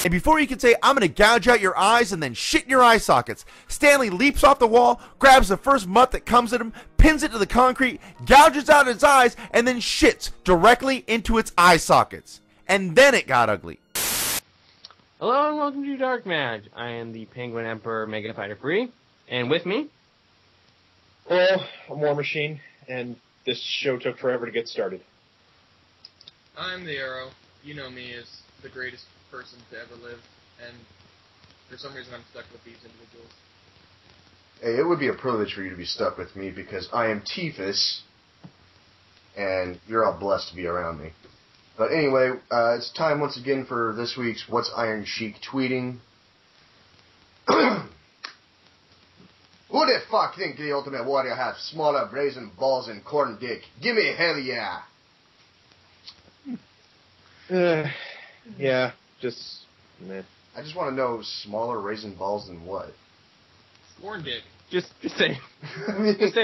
And before you can say, I'm going to gouge out your eyes and then shit in your eye sockets, Stanley leaps off the wall, grabs the first mutt that comes at him, pins it to the concrete, gouges out its eyes, and then shits directly into its eye sockets. And then it got ugly. Hello and welcome to DarkMatch. I am the Penguin Emperor Mega Fighter Free, and with me... Well, I'm War Machine, and this show took forever to get started. I'm the Arrow. You know me as the greatest person to ever live, and for some reason I'm stuck with these individuals. Hey, it would be a privilege for you to be stuck with me because I am Tiphus, and you're all blessed to be around me. But anyway, it's time once again for this week's What's Iron Sheik tweeting. Who the fuck think the Ultimate Warrior has smaller brazen balls and corn dick? Give me a hell yeah! Yeah, just meh. I just want to know smaller raisin balls than what? Corn dick. Just say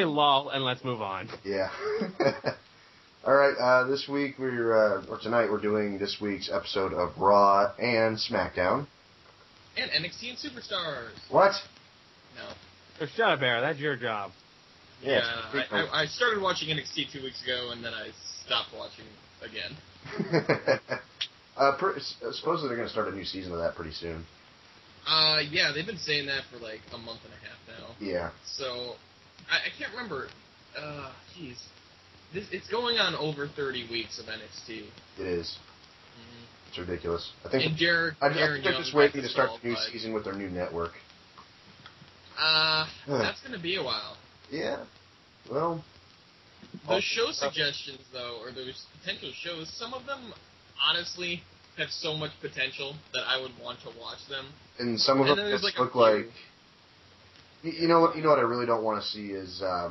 lol and let's move on. Yeah. Alright, this week or tonight we're doing this week's episode of Raw and SmackDown. And NXT and Superstars. What? No. So shut up, Bear. That's your job. Yeah, I started watching NXT 2 weeks ago, and then I stopped watching again. Supposedly they're going to start a new season of that pretty soon. Yeah, they've been saying that for like a month and a half now. Yeah. So, I can't remember. Jeez. It's going on over 30 weeks of NXT. It is. Mm-hmm. It's ridiculous. I think and Darren they're just waiting to start the new season with their new network. That's going to be a while. Yeah. Well. Those show suggestions, though, or those potential shows, some of them, honestly, have so much potential that I would want to watch them. And some of them just look like... You know what I really don't want to see is a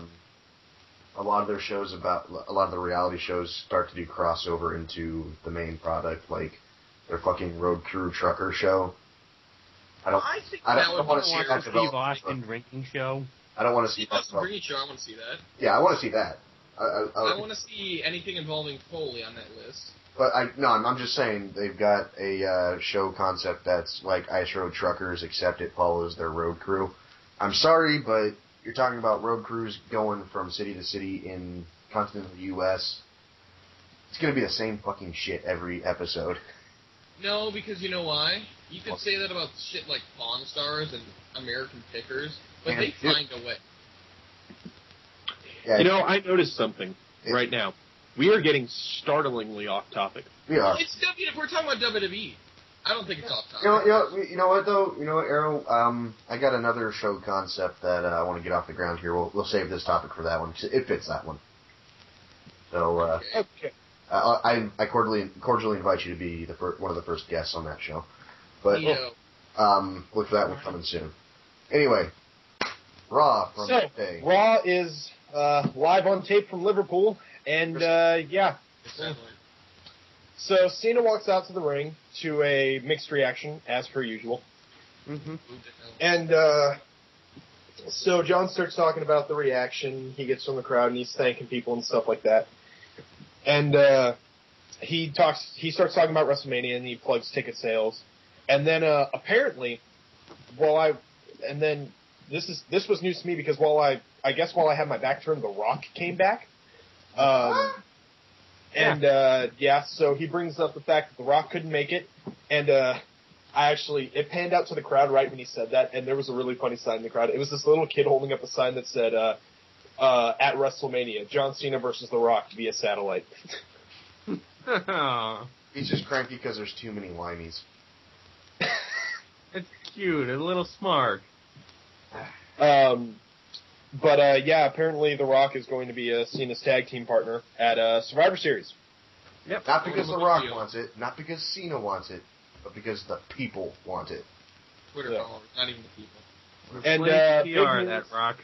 lot of their shows a lot of the reality shows start to do crossover into the main product, like their fucking Road Crew Trucker show. I don't want to see that Steve Austin drinking show. I don't want to see Steve Austin drinking show. I want to see that. Yeah, I want to see that. I want to see anything involving Foley on that list. But I'm just saying they've got a show concept that's like Ice Road Truckers, except it follows their road crew. I'm sorry, but you're talking about road crews going from city to city in continental U.S. It's going to be the same fucking shit every episode. No, because you know why? You could say that about shit like Pawn Stars and American Pickers, but they find a way. Yeah, I noticed something right now. We are getting startlingly off topic. We are. It's we're talking about WWE. I don't think it's off topic. You know what, though? You know what, Arrow? I got another show concept that I want to get off the ground here. We'll save this topic for that one, because it fits that one. So, Okay. I cordially invite you to be one of the first guests on that show. But, look for that one coming soon. Anyway, Raw from today. Raw is live on tape from Liverpool, and, yeah. So Cena walks out to the ring to a mixed reaction, as per usual. Mm-hmm. And so John starts talking about the reaction he gets from the crowd, and he's thanking people and stuff like that. And he starts talking about WrestleMania, and he plugs ticket sales. And then apparently, this was news to me because while I had my back turned, The Rock came back. So he brings up the fact that The Rock couldn't make it, and it panned out to the crowd right when he said that, and there was a really funny sign in the crowd. It was this little kid holding up a sign that said, at WrestleMania, John Cena versus The Rock via satellite. He's just cranky because there's too many whinies. It's cute, a little smart. Apparently The Rock is going to be Cena's tag team partner at Survivor Series. Yep. Not because The Rock wants it, not because Cena wants it, but because the people want it. Twitter followers, not even the people. And that Rock.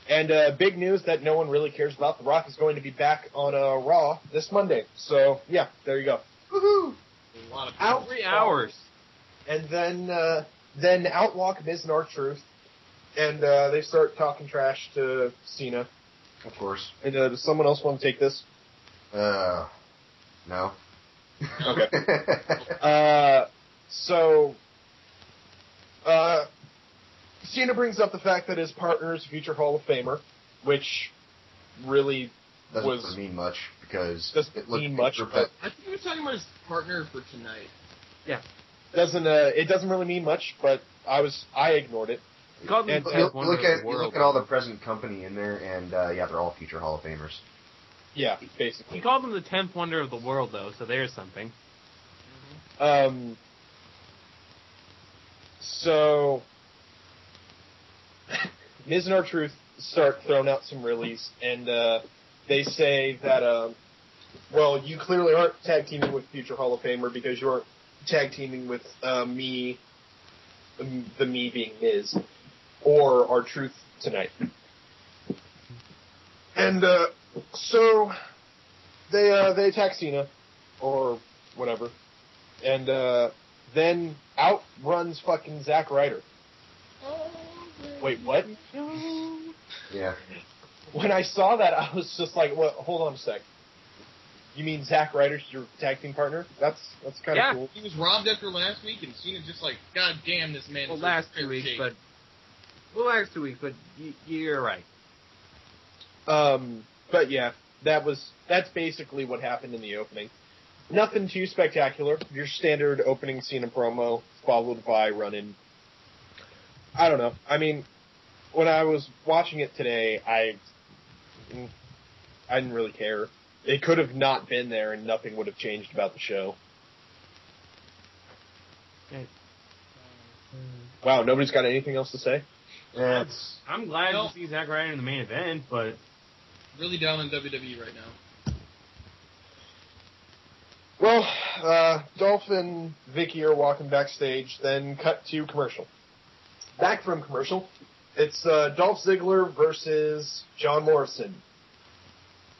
And big news that no one really cares about. The Rock is going to be back on Raw this Monday. So yeah, there you go. Woohoo! A lot of Out 3 hours. And then Outlaw Miz and R-Truth. And they start talking trash to Cena. Of course. And does someone else want to take this? No. Okay. So Cena brings up the fact that his partner is a future Hall of Famer, which really doesn't mean much because doesn't mean much. But I think he was talking about his partner for tonight. Yeah. It doesn't really mean much, but I ignored it. You look at all the present company in there, and they're all future Hall of Famers. Yeah, basically. He called them the 10th wonder of the world, though, so there's something. So, Miz and R-Truth start throwing out some reallys, and they say that, you clearly aren't tag teaming with future Hall of Famer because you aren't tag teaming with me, the me being Miz, or R-Truth tonight. And so they attack Cena, or whatever, and then out runs fucking Zack Ryder. Wait, what? Yeah. When I saw that, I was just like, "What? Hold on a sec. You mean Zack Ryder's your tag team partner? That's kind of cool." He was robbed after last week, and Cena's just like, "God damn, this man." Well, last 2 weeks, but you're right. But yeah, that's basically what happened in the opening. Nothing too spectacular. Your standard opening Cena promo, followed by run-in. I don't know. I mean, when I was watching it today, I didn't really care. It could have not been there, and nothing would have changed about the show. Okay. Wow, nobody's got anything else to say? I'm glad to see Zack Ryder in the main event, but really down on WWE right now. Well, Dolph and Vicky are walking backstage, then cut to commercial. Back from commercial, it's Dolph Ziggler versus John Morrison.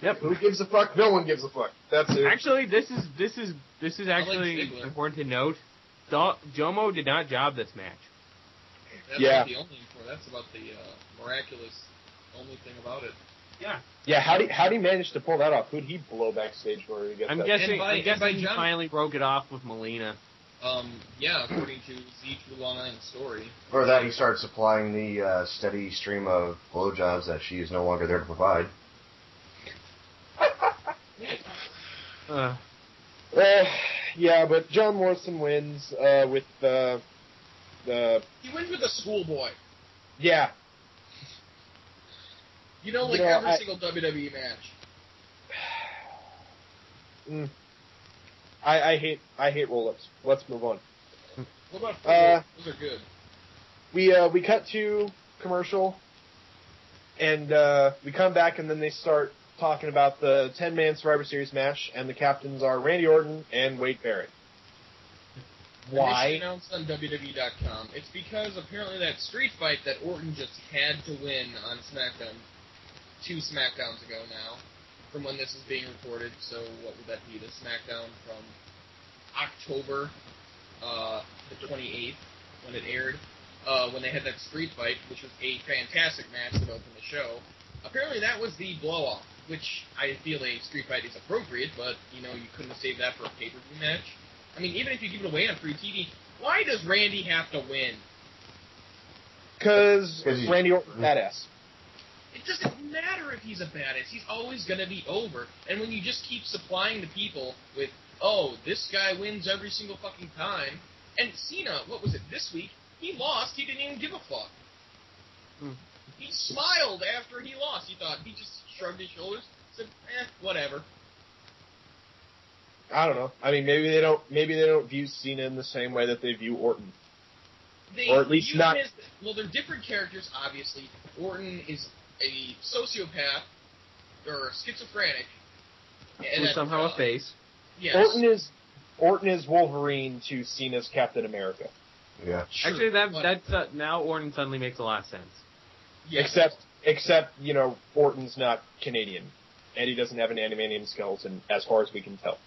Yep. Who gives a fuck? No one gives a fuck. That's it. Actually, this is actually important to note. Jomo did not job this match. That's not the only for. That's about the miraculous only thing about it. Yeah. Yeah. How do you manage to pull that off? Who'd he blow backstage for to get I'm that? guessing he finally broke it off with Melina. According to Z True Long Island Story. Or that he started supplying the steady stream of blowjobs that she is no longer there to provide. Yeah, but John Morrison wins with the. He wins with a schoolboy. Yeah. Every single WWE match. I hate roll-ups. Let's move on. What about those are good. We cut to commercial, and we come back, and then they start talking about the 10-man Survivor Series match, and the captains are Randy Orton and Wade Barrett. Why? They announced on WWE.com. It's because apparently that street fight that Orton just had to win on SmackDown 2 SmackDowns ago now, from when this is being recorded. So what would that be? The SmackDown from October the 28th, when it aired, when they had that street fight, which was a fantastic match that opened the show. Apparently that was the blow-off, which I feel a street fight is appropriate, but, you couldn't have saved that for a pay-per-view match. I mean, even if you give it away on free TV, why does Randy have to win? Because Randy Orton's badass. It doesn't matter if he's a badass. He's always going to be over. And when you just keep supplying the people with, this guy wins every single fucking time. And Cena, what was it, this week, he lost. He didn't even give a fuck. He smiled after he lost. He just shrugged his shoulders, said, whatever. I don't know. I mean, maybe they don't view Cena in the same way that they view Orton. Or at least not. They're different characters, obviously. Orton is a sociopath, or schizophrenic. And somehow a face. Yes. Orton is Wolverine to Cena's Captain America. Yeah. Sure. Actually, that's now Orton suddenly makes a lot of sense. Yes. Except Orton's not Canadian, and he doesn't have an adamantium skeleton, as far as we can tell.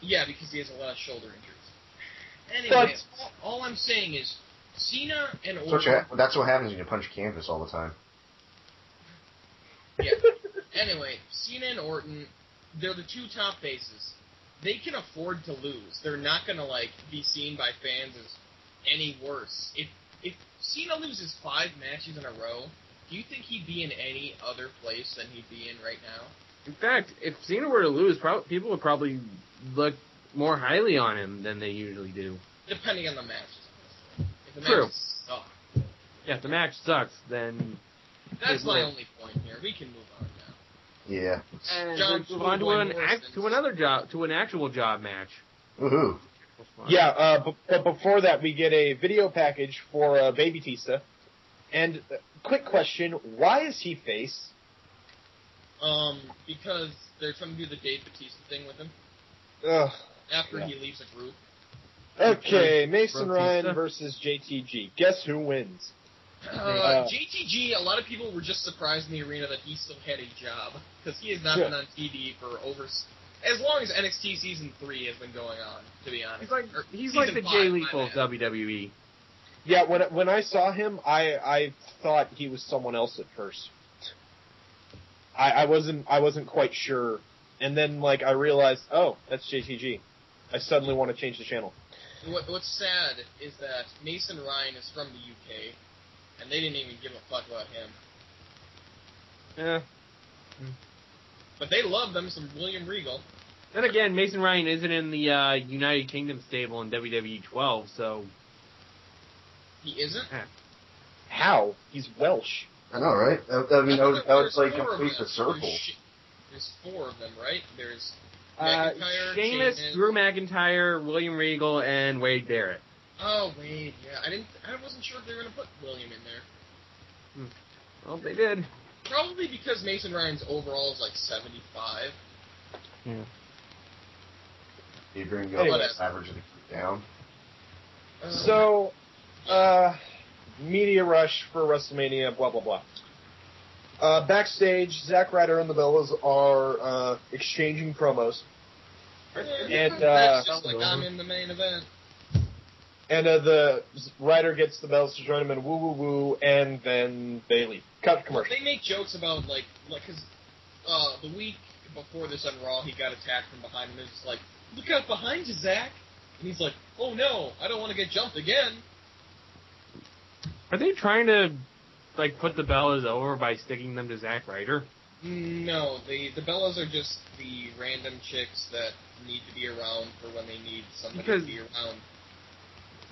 Yeah, because he has a lot of shoulder injuries. Anyway, all I'm saying is, Cena and Orton... That's what happens when you punch canvas all the time. Yeah. Anyway, Cena and Orton, they're the two top faces. They can afford to lose. They're not going to, be seen by fans as any worse. If if Cena loses 5 matches in a row, do you think he'd be in any other place than he'd be in right now? In fact, if Cena were to lose, people would probably look more highly on him than they usually do. Depending on the matches. If the True. matches suck. Yeah, if the match sucks, then... That's my only point here. We can move on now. Yeah. And John move on to an actual job match. Woohoo. Yeah, but before that, we get a video package for Baby Batista. And quick question, why is he face? Because they're trying to do the Dave Batista thing with him. Ugh. After he leaves a group. Okay, Mason Ryan versus JTG. Guess who wins? JTG, a lot of people were just surprised in the arena that he still had a job. Because he has not been on TV for as long as NXT Season 3 has been going on, to be honest. He's like the Jay Lethal of WWE. Yeah, when I saw him, I thought he was someone else at first. I wasn't quite sure, and then I realized, oh, that's JTG. I suddenly want to change the channel. What's sad is that Mason Ryan is from the UK, and they didn't even give a fuck about him. Yeah. But they love them some William Regal. Then again, Mason Ryan isn't in the United Kingdom stable in WWE 12, so... He isn't? How? He's Welsh. I know, right? That would complete the circle. There's 4 of them, right? There's McIntyre, Sheamus, Drew McIntyre, William Regal, and Wade Barrett. Oh, Wade, yeah. I wasn't sure if they were going to put William in there. Well, they did. Probably because Mason Ryan's overall is 75. Yeah. You bring the average of the group down. So, media rush for WrestleMania, blah, blah, blah. Backstage, Zack Ryder and the Bellas are exchanging promos. And that's just I'm in the main event. And the Ryder gets the Bellas to join him in woo woo woo, and then they leave. Cut commercial. They make jokes about because the week before this on Raw, he got attacked from behind, and it's look out behind you, Zack. And he's like, oh no, I don't want to get jumped again. Are they trying to put the Bellas over by sticking them to Zack Ryder? No, the Bellas are just the random chicks that need to be around for when they need somebody to be around.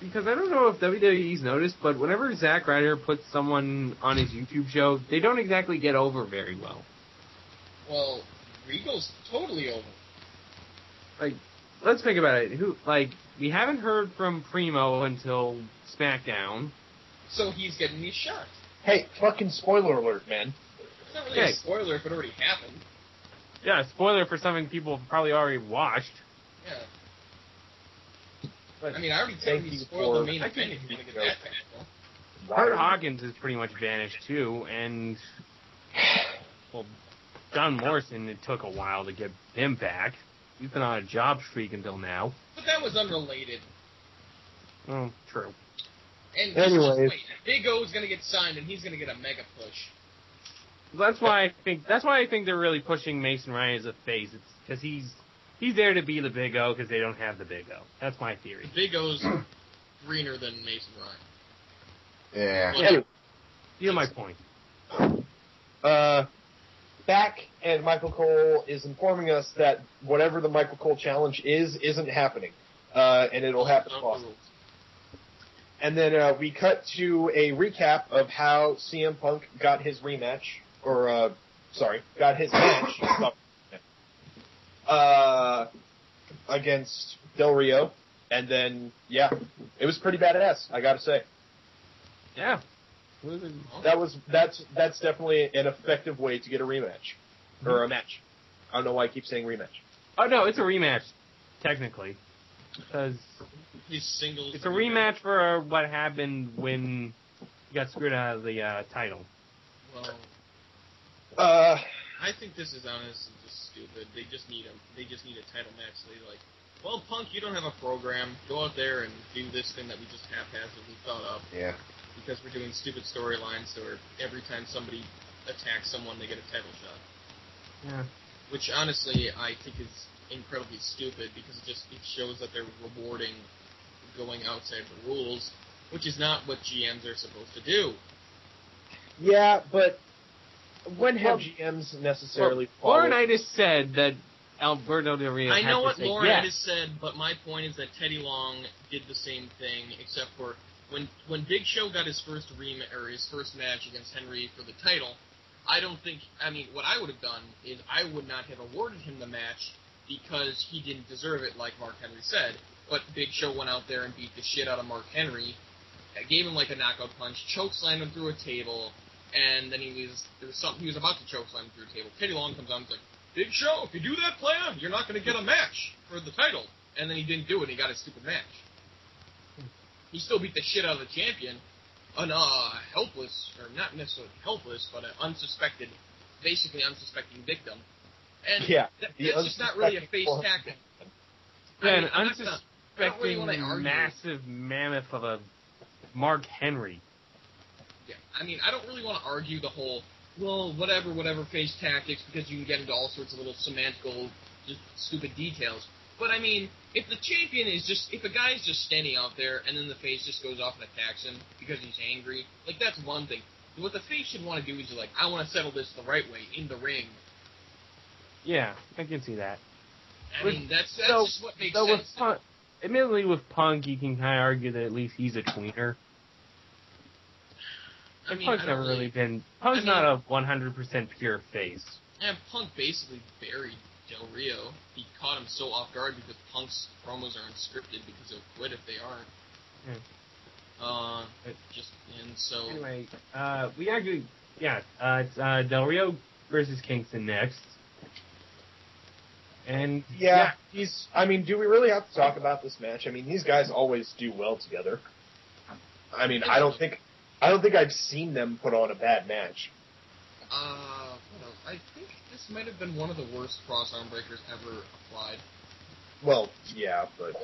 Because I don't know if WWE's noticed, but whenever Zack Ryder puts someone on his YouTube show, they don't exactly get over very well. Well, Regal's totally over. Let's think about it. We haven't heard from Primo until SmackDown. So he's getting his shot. Hey, fucking spoiler alert, man. It's not really a spoiler if it already happened. Yeah, spoiler for something people have probably already watched. Yeah. But I already told you spoiled the main event if you're going to get that bad. Kurt Hawkins is pretty much vanished, too, and... Well, John Morrison, it took a while to get him back. He's been on a job streak until now. But that was unrelated. Oh, true. And just wait, Big O's going to get signed, and he's going to get a mega push. That's why I think they're really pushing Mason Ryan as a face. It's because he's there to be the Big O because they don't have the Big O. That's my theory. The Big O's greener than Mason Ryan. Yeah. You know my point. Back, and Michael Cole is informing us that whatever the Michael Cole challenge isn't happening, and it'll happen possible. And then we cut to a recap of how CM Punk got his rematch, got his match against Del Rio, and then it was pretty badass, I gotta say. Yeah. That's definitely an effective way to get a rematch. Or a match. I don't know why I keep saying rematch. Oh no, it's a rematch, technically. Because it's a rematch for what happened when you got screwed out of the title. Well, I think this is honestly just stupid. They just need a title match. Well, Punk, you don't have a program. Go out there and do this thing that we just haphazardly thought up. Yeah. Because we're doing stupid storylines, so every time somebody attacks someone, they get a title shot. Yeah. Which, honestly, I think is incredibly stupid, because it shows that they're rewarding going outside the rules, which is not what GMs are supposed to do. Yeah, but when have GMs necessarily followed? Laurinaitis said that Alberto Del Rio I know what to say Laurinaitis yes. said, but my point is that Teddy Long did the same thing, except for when Big Show got his first match against Henry for the title. What I would have done is I would not have awarded him the match because he didn't deserve it, like Mark Henry said. But Big Show went out there and beat the shit out of Mark Henry, gave him like a knockout punch, chokeslammed him through a table, and then he was about to chokeslam him through a table. Teddy Long comes on and is like, Big Show, if you do that, player, you're not going to get a match for the title. And then he didn't do it, and he got his stupid match. He still beat the shit out of the champion, helpless, or not necessarily helpless, but an basically unsuspecting victim. And that's just not really a face tactic. Yeah, an unsuspecting, massive mammoth of a Mark Henry. Yeah, I don't really want to argue the whole, well, whatever face tactics, because you can get into all sorts of little semantical, just stupid details. But if the champion if a guy's just standing out there and then the face just goes off and attacks him because he's angry, that's one thing. What the face should want to do is I want to settle this the right way, in the ring. Yeah, I can see that. That's just what makes sense. Admittedly, with Punk, you can kind of argue that at least he's a tweener. Punk's never really been... Punk's not a 100% pure face. And Punk basically buried Del Rio. He caught him so off guard because Punk's promos are unscripted because he'll quit if they aren't. Anyway, we actually... Yeah, it's Del Rio versus Kingston next. And he's. Do we really have to talk about this match? These guys always do well together. I don't think I've seen them put on a bad match. I think this might have been one of the worst cross arm breakers ever applied. Well, yeah, but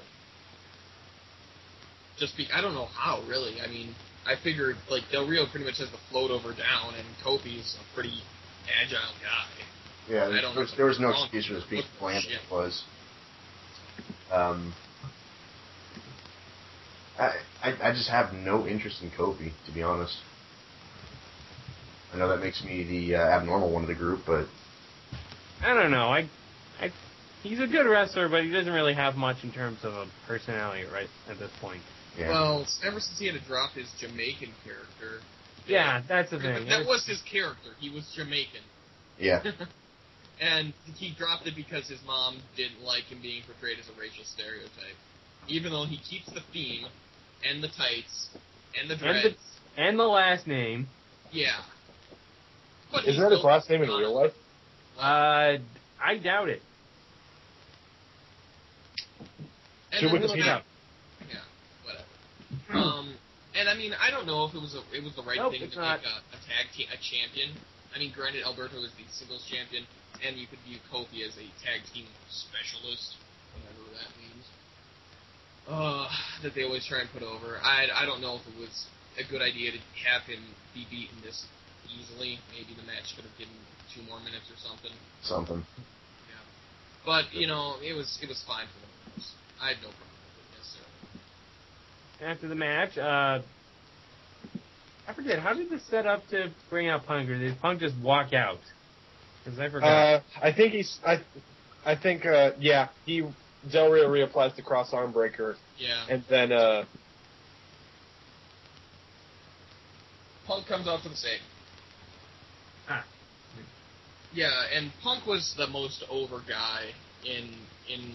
I don't know how really. I figured Del Rio pretty much has the float over down, and Kofi's a pretty agile guy. Yeah, there was no excuse for this being bland as it was. I just have no interest in Kofi, to be honest. I know that makes me the abnormal one of the group, but I don't know. He's a good wrestler, but he doesn't really have much in terms of a personality right at this point. Yeah. Well, ever since he had to drop his Jamaican character. Yeah, that's the thing. That was his character. He was Jamaican. Yeah. And he dropped it because his mom didn't like him being portrayed as a racial stereotype. Even though he keeps the theme, and the tights, and the dreads. And the last name. Yeah. But isn't that his last name in real life? I doubt it. Should we look it up? Yeah, whatever. And I don't know if it was the right thing to make a champion. Granted, Alberto is the singles champion, and you could view Kofi as a tag team specialist, whatever that means. That they always try and put over. I don't know if it was a good idea to have him be beaten this easily. Maybe the match could have given 2 more minutes or something. Yeah. But, it was fine for the moments. I had no problem with it necessarily. After the match, I forget, how did this set up to bring out Punk, or did Punk just walk out? Because I forgot. I think Del Rio reapplies the cross arm breaker. Yeah. And then, Punk comes out for the save. Yeah, and Punk was the most over guy in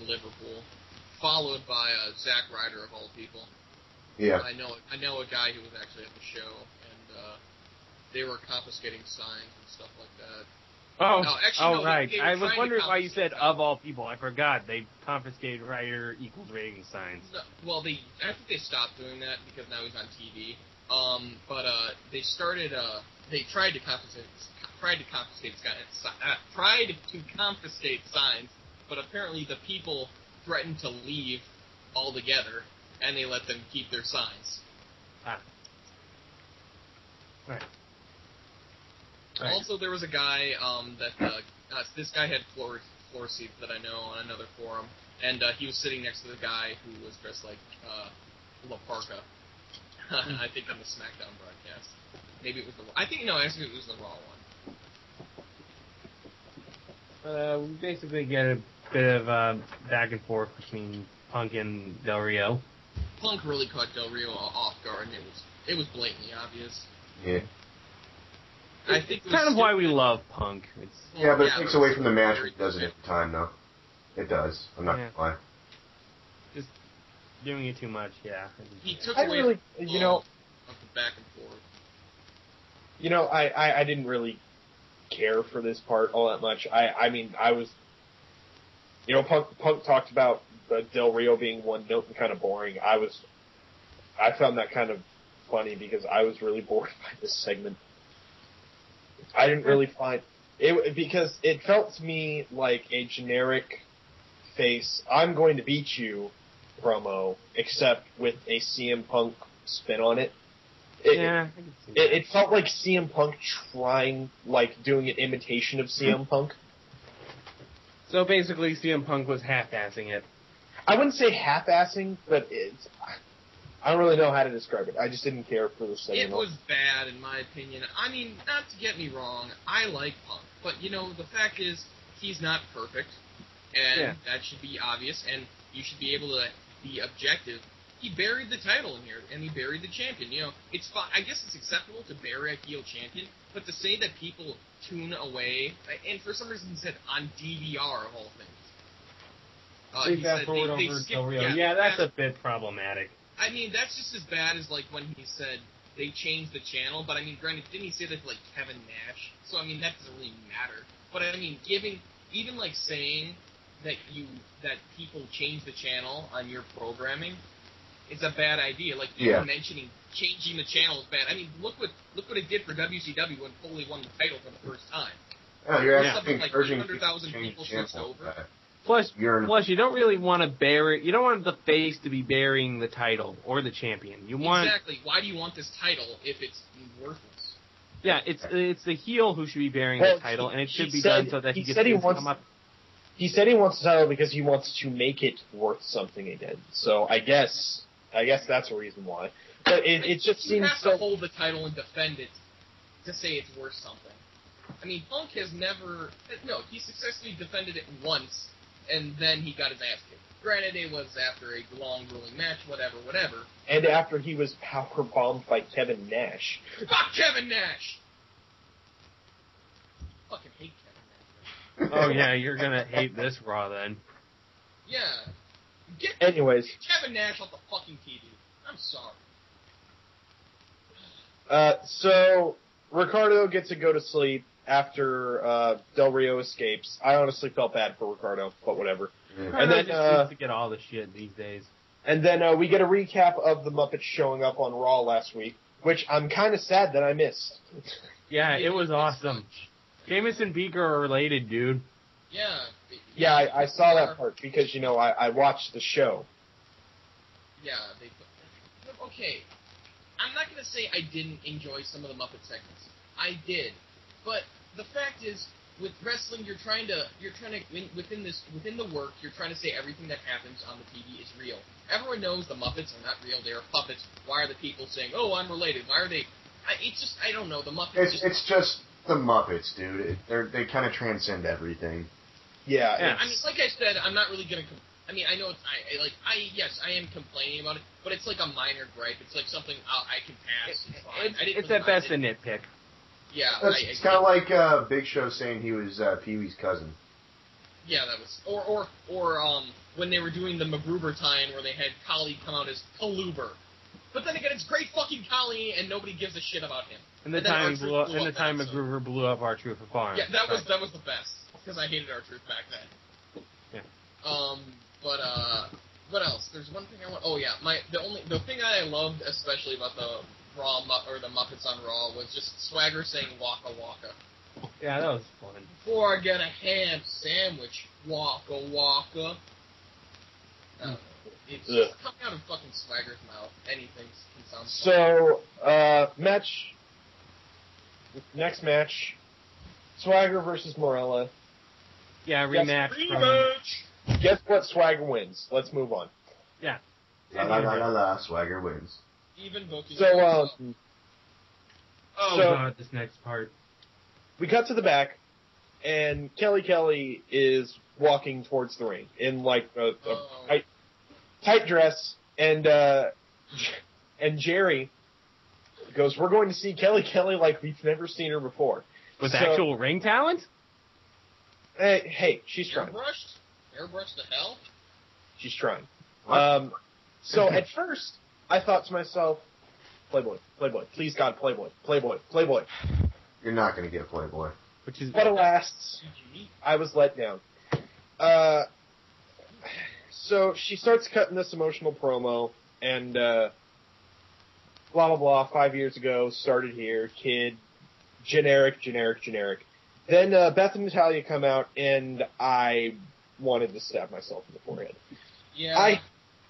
Liverpool, followed by Zack Ryder of all people. Yeah. I know a guy who was actually at the show, and they were confiscating signs and stuff like that. Oh, right. I was wondering why you said of all people. I forgot. They confiscated Ryder equals rating signs. No, well, I think they stopped doing that because now he's on TV. But they started. They tried to confiscate signs, but apparently the people threatened to leave altogether, and they let them keep their signs. Right. Also, there was a guy this guy had floor seats that I know on another forum, and he was sitting next to the guy who was dressed like La Parka. I think on the SmackDown broadcast. Maybe it was actually it was the Raw one. We basically get a bit of back and forth between Punk and Del Rio. Punk really caught Del Rio off guard, and it was blatantly obvious. Yeah. I think it's kind of why we love Punk. But it takes away from the match when he does it every time, though. It does. I'm not gonna lie. Just doing it too much, yeah. He took away of the back and forth. I didn't really care for this part all that much. I mean, I was, Punk talked about Del Rio being one note and kind of boring. I found that kind of funny because I was really bored by this segment. I didn't really find it because it felt to me like a generic face, I'm going to beat you promo, except with a CM Punk spin on it. It felt like CM Punk doing an imitation of CM Punk. So basically, CM Punk was half-assing it. I wouldn't say half-assing, but I don't really know how to describe it. I just didn't care for the segment. It was bad, in my opinion. I mean, not to get me wrong, I like Punk, but the fact is, he's not perfect, and that should be obvious, and you should be able to be objective. He buried the title in here, and he buried the champion. It's fine. I guess it's acceptable to bury a heel champion, but to say that people tune away, and for some reason he said on DVR of all things. He said they skipped, that's a bit problematic. I mean, that's just as bad as like when he said they changed the channel, but I mean, granted, didn't he say that to like Kevin Nash? So I mean, that doesn't really matter. But I mean, even like saying that people change the channel on your programming is a bad idea. Like even mentioning changing the channel is bad. I mean, look what it did for WCW when Foley won the title for the first time. Oh, you're asking like urging 100,000 people switched over. Plus, you don't really want to you don't want the face to be burying the title or the champion. Exactly. Why do you want this title if it's worthless? Yeah, it's the heel who should be bearing the title, and it should be done so that he gets to come up. He said he wants the title because he wants to make it worth something again. So I guess that's a reason why. But it just seems you have to hold the title and defend it to say it's worth something. I mean, Punk has never. No, he successfully defended it once, and then he got his ass kicked. Granted, it was after a long, grueling match, whatever. And after he was powerbombed by Kevin Nash. Fuck Kevin Nash! Fucking hate Kevin Nash. Oh yeah, you're gonna hate this Raw then. Yeah. Get Kevin Nash off the fucking TV. I'm sorry. So Ricardo gets to go to sleep after Del Rio escapes. I honestly felt bad for Ricardo, but whatever. And then just needs to get all the shit these days. And then we get a recap of the Muppets showing up on Raw last week, which I'm kind of sad that I missed. Yeah, it was awesome. Sheamus and Beaker are related, dude. Yeah, I saw that part because, I watched the show. Yeah, okay. I'm not going to say I didn't enjoy some of the Muppet segments. I did. But the fact is, with wrestling, you're trying to within the work, you're trying to say everything that happens on the TV is real. Everyone knows the Muppets are not real; they are puppets. Why are the people saying, "Oh, I'm related"? Why are they? I don't know. The Muppets. It's just the Muppets, dude. They kind of transcend everything. Yeah. I mean, like I said, I'm not really gonna. I mean, I know yes, I am complaining about it, but it's like a minor gripe. It's like something I can pass. It's fine. It's at best a nitpick. Yeah, it's kind of like Big Show saying he was Pee-wee's cousin. Yeah, that was or when they were doing the MacGruber tie-in where they had Khali come out as Kaluber, but then again, it's great fucking Khali and nobody gives a shit about him. And the time MacGruber blew up R-Truth for Farm. Yeah, that was the best because I hated R-Truth back then. Yeah. But what else? There's one thing I want. Oh yeah, the thing I loved especially about the Raw or the Muppets on Raw was just Swagger saying "Waka Waka." Yeah, that was fun. Before I get a ham sandwich, Waka Waka. It's just coming out of fucking Swagger's mouth. Anything can sound. So, next match, Swagger versus Morella. Yeah, rematch. Guess what? Swagger wins. Let's move on. Yeah. La, Swagger wins. Even booking. So, God, this next part. We cut to the back, and Kelly is walking towards the ring in like a tight dress, and Jerry goes, "We're going to see Kelly like we've never seen her before." With actual ring talent? Hey, she's trying. Airbrushed to hell? She's trying. So at first, I thought to myself, Playboy, please God, Playboy. You're not going to get Playboy. But alas, I was let down. So she starts cutting this emotional promo, and blah, blah, blah, 5 years ago, started here, kid, generic. Then Beth and Natalya come out, and I wanted to stab myself in the forehead. Yeah.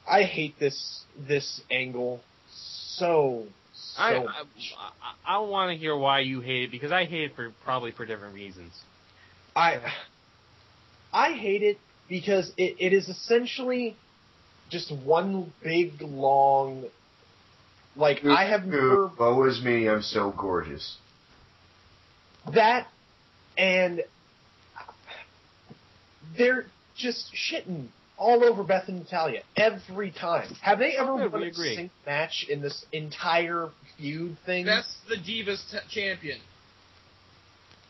I hate this angle so much. I want to hear why you hate it, because I hate it probably for different reasons. I hate it because it is essentially just one big long, like, I have never... Woe is me, I'm so gorgeous. That, and they're just shitting all over Beth and Natalya every time. Have they ever won a single match in this entire feud thing? That's the Divas champion.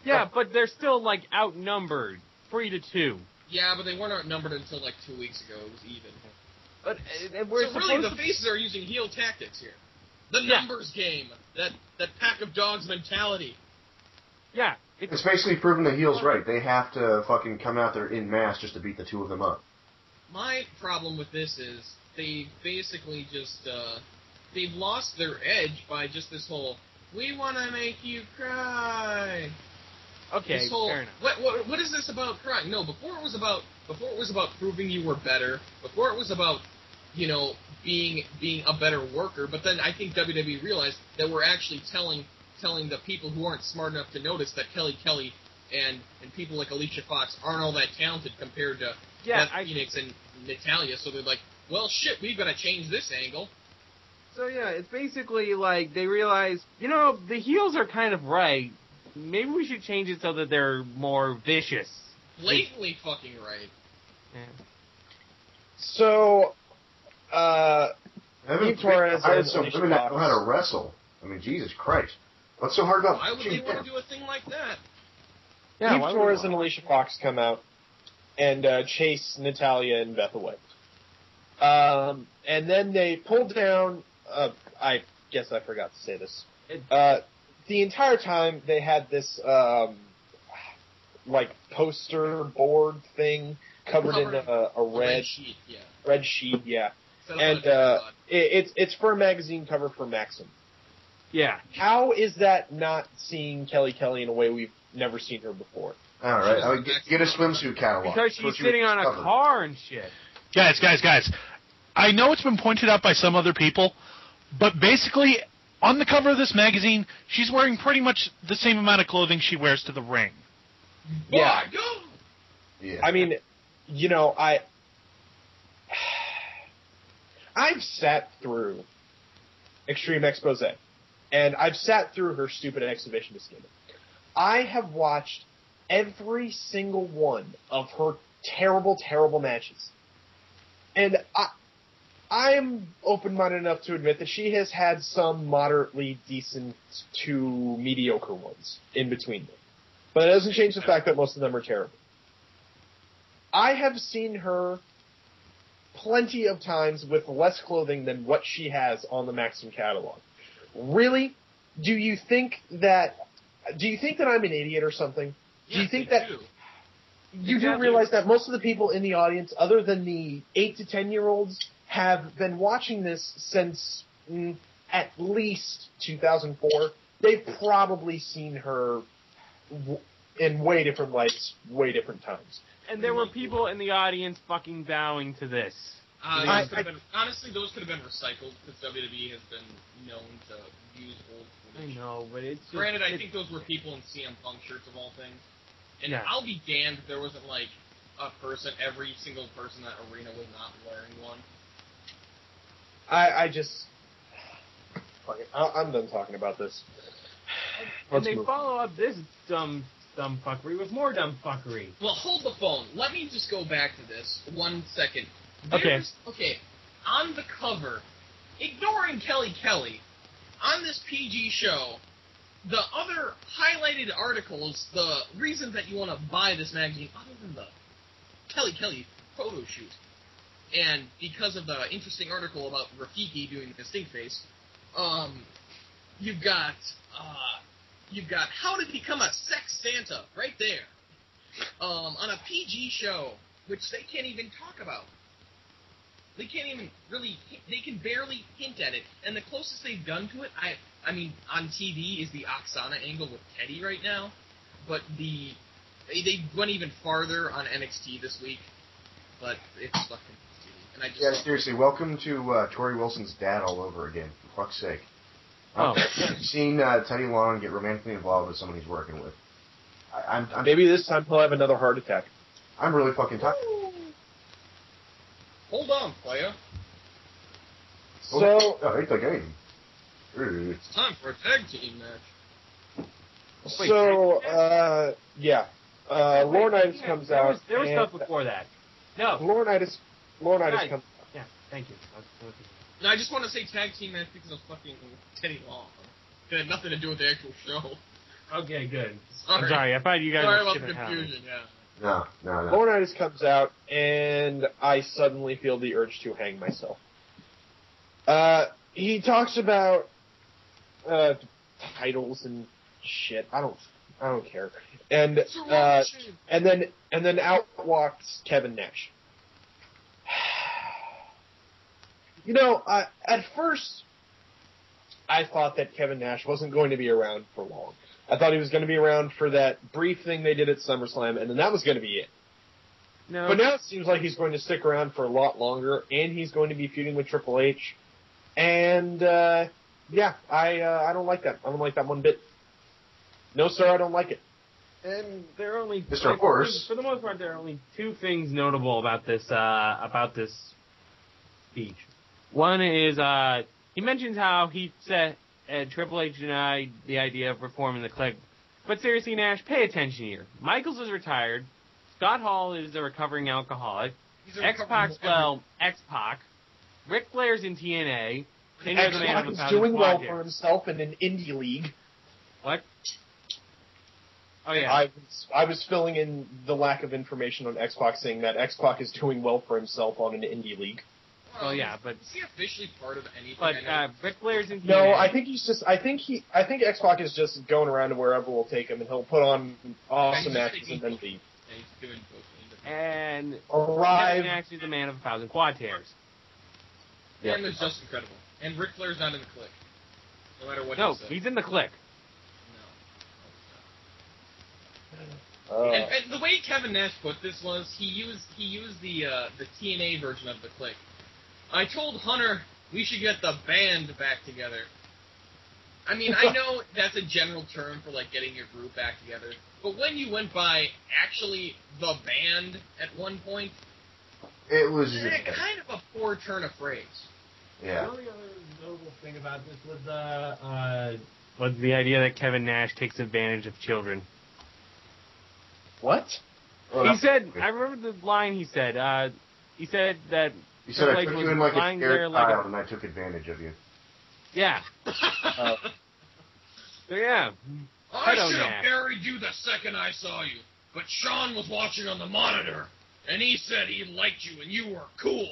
Yeah, but they're still, like, outnumbered. 3-2. Yeah, but they weren't outnumbered until, like, 2 weeks ago. It was even. But so really, the faces are using heel tactics here. The numbers game. That pack of dogs mentality. Yeah. It's basically proving the heel's right. They have to fucking come out there in mass just to beat the two of them up. My problem with this is they basically just, they've lost their edge by just this whole, we want to make you cry. Okay, this whole, fair enough. What is this about crying? No, before it was about proving you were better, before it was about, you know, being a better worker, but then I think WWE realized that we're actually telling the people who aren't smart enough to notice that Kelly and people like Alicia Fox aren't all that talented compared to Beth Phoenix and Natalya, so they're like, well, shit, we've got to change this angle. So, yeah, it's basically like they realize, you know, the heels are kind of right. Maybe we should change it so that they're more vicious. Blatantly fucking right. Yeah. So, Torres hired some women that know how to wrestle. I mean, Jesus Christ. What's so hard about... Why would they want to do a thing like that? Yeah, Eve Torres and Alicia Fox come out and chase Natalya and Beth away. And then they pull down... I guess I forgot to say this. The entire time they had this, like, poster board thing covered in a red sheet. Yeah. Red sheet, yeah. And it's for a magazine cover for Maxim. Yeah. How is that not seeing Kelly in a way we've never seen her before? All right, I mean, get a swimsuit catalog. Because she's sitting on a car and shit. Guys. I know it's been pointed out by some other people, but basically, on the cover of this magazine, she's wearing pretty much the same amount of clothing she wears to the ring. Yeah. Yeah. I mean, you know, I've sat through Extreme Expose, and I've sat through her stupid exhibitionist gimmick. I have watched every single one of her terrible, terrible matches. And I'm open-minded enough to admit that she has had some moderately decent to mediocre ones in between them. But it doesn't change the fact that most of them are terrible. I have seen her plenty of times with less clothing than what she has on the Maxim catalog. Really? Do you think that I'm an idiot or something? Yes, do you think that... do. You do realize that most of the people in the audience, other than the 8 to 10-year-olds, have been watching this since at least 2004. They've probably seen her in way different lights, way different times. And there were people in the audience fucking bowing to this. Honestly, those could have been recycled, because WWE has been known to use old footage. I know, but it's just... Granted, I think those were people in CM Punk shirts of all things. And I'll be damned if there wasn't, like, every single person in that arena was not wearing one. I just... fuck it. I'm done talking about this. And they follow up this dumb fuckery with more dumb fuckery. Well, hold the phone. Let me just go back to this 1 second. Okay. Okay. On the cover, ignoring Kelly, on this PG show, the other highlighted articles, the reasons that you want to buy this magazine, other than the Kelly photo shoot, and because of the interesting article about Rafiki doing the stink face, you've got how to become a sex Santa right there, on a PG show, which they can't even talk about. They can't even really, they can barely hint at it, and the closest they've done to it, I mean, on TV is the Oksana angle with Teddy right now, but they went even farther on NXT this week, but it's fucking shitty. And I just seriously, welcome to Tori Wilson's dad all over again, for fuck's sake. Oh. Seen Teddy Long get romantically involved with someone he's working with. I'm Maybe this time he'll have another heart attack. I'm really fucking tired. Hold on, player. So, I hate the game. It's time for a tag team match. Laurinaitis comes out. There was stuff before that. No. Laurinaitis comes. Yeah, thank you. No, I just want to say tag team match because of fucking Teddy Long. It had nothing to do with the actual show. Okay, good. Sorry. I'm sorry, I thought you guys Sorry were about the confusion, yeah. No. Laurinaitis comes out, and I suddenly feel the urge to hang myself. He talks about titles and shit. I don't care. And then out walks Kevin Nash. You know, at first, I thought that Kevin Nash wasn't going to be around for long. I thought he was going to be around for that brief thing they did at SummerSlam, and then that was going to be it. No. But now it seems like he's going to stick around for a lot longer, and he's going to be feuding with Triple H. And, I don't like that. I don't like that one bit. No, sir, I don't like it. And there are only Mr. Horse. For the most part, there are only two things notable about this speech. One is he mentions how he said Triple H denied the idea of reforming the Clique. But seriously, Nash, pay attention here. Michaels is retired. Scott Hall is a recovering alcoholic. X-Pac's X-Pac. Ric Flair's in TNA. X-Pac is doing well for himself in an indie league. What? Oh, yeah. I was filling in the lack of information on X-Pac, saying that X-Pac is doing well for himself on an indie league. Well, yeah, but is he officially part of anything? But Ric Flair's in TNA. No, I think he's just. I think X-Pac is just going around to wherever we'll take him, and he'll put on awesome matches and then leave. And arrive. Kevin Nash is a man of 1,000 quad tears. Yeah, and there's just incredible. And Ric Flair's not in the Clique, no matter what. No, he says. he's in the Clique. And the way Kevin Nash put this was he used the TNA version of the Clique. I told Hunter we should get the band back together. I mean, I know that's a general term for like getting your group back together, but when you went by actually the band at one point, it was kind of a poor turn of phrase. Yeah. The only other notable thing about this was the idea that Kevin Nash takes advantage of children. What? He said, I remember the line he said. He said that he said, I took you in like a scared child and I took advantage of you. Yeah. So yeah. I should have buried you the second I saw you, but Sean was watching on the monitor, and he said he liked you and you were cool.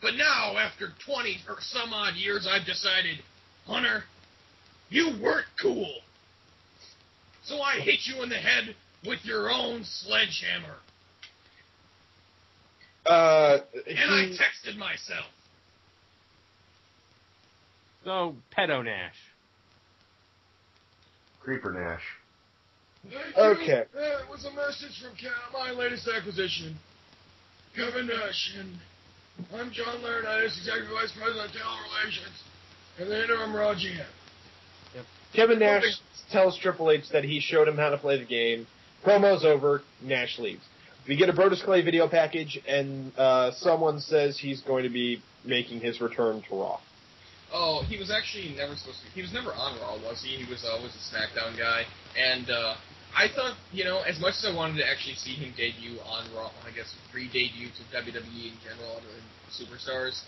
But now, after 20 or some odd years, I've decided, Hunter, you weren't cool. So I hit you in the head with your own sledgehammer. And I texted myself. So, Pedo Nash. Creeper Nash. Okay. It was a message from my latest acquisition, Kevin Nash, and I'm John Laurinaitis, Executive Vice President of Talent Relations, and the interim Raw GM. Yep. Kevin Nash tells Triple H that he showed him how to play the game. Promo's over, Nash leaves. We get a Brodus Clay video package, and someone says he's going to be making his return to Raw. Oh, he was actually never supposed to. He was never on Raw, was he? He was always a SmackDown guy. And I thought, as much as I wanted to actually see him debut on Raw, I guess re-debut to WWE in general other than Superstars,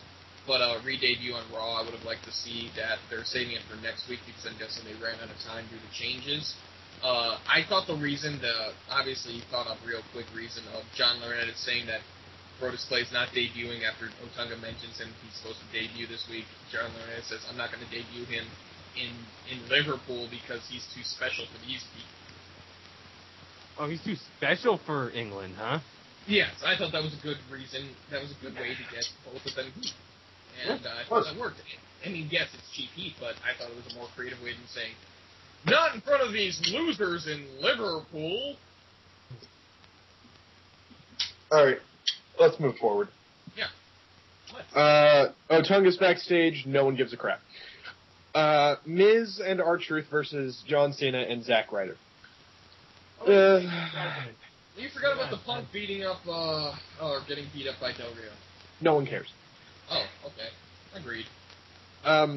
but re-debut on Raw, I would have liked to see that they're saving it for next week because I'm guessing they ran out of time due to changes. I thought the reason, obviously thought of real quick reason of John Laurinaitis saying that Brodus Clay's not debuting after Otunga mentions him. He's supposed to debut this week. John Laurinaitis says, I'm not going to debut him in Liverpool because he's too special for these people. Oh, he's too special for England, huh? Yes, I thought that was a good reason. That was a good way to get both of them heat. And I thought that worked. I mean, yes, it's cheap heat, but I thought it was a more creative way than saying, not in front of these losers in Liverpool. All right, let's move forward. Yeah. Otunga's backstage. No one gives a crap. Miz and R-Truth versus John Cena and Zack Ryder. You forgot about the Punk beating up, or getting beat up by Del Rio. No one cares. Oh, okay. Agreed. I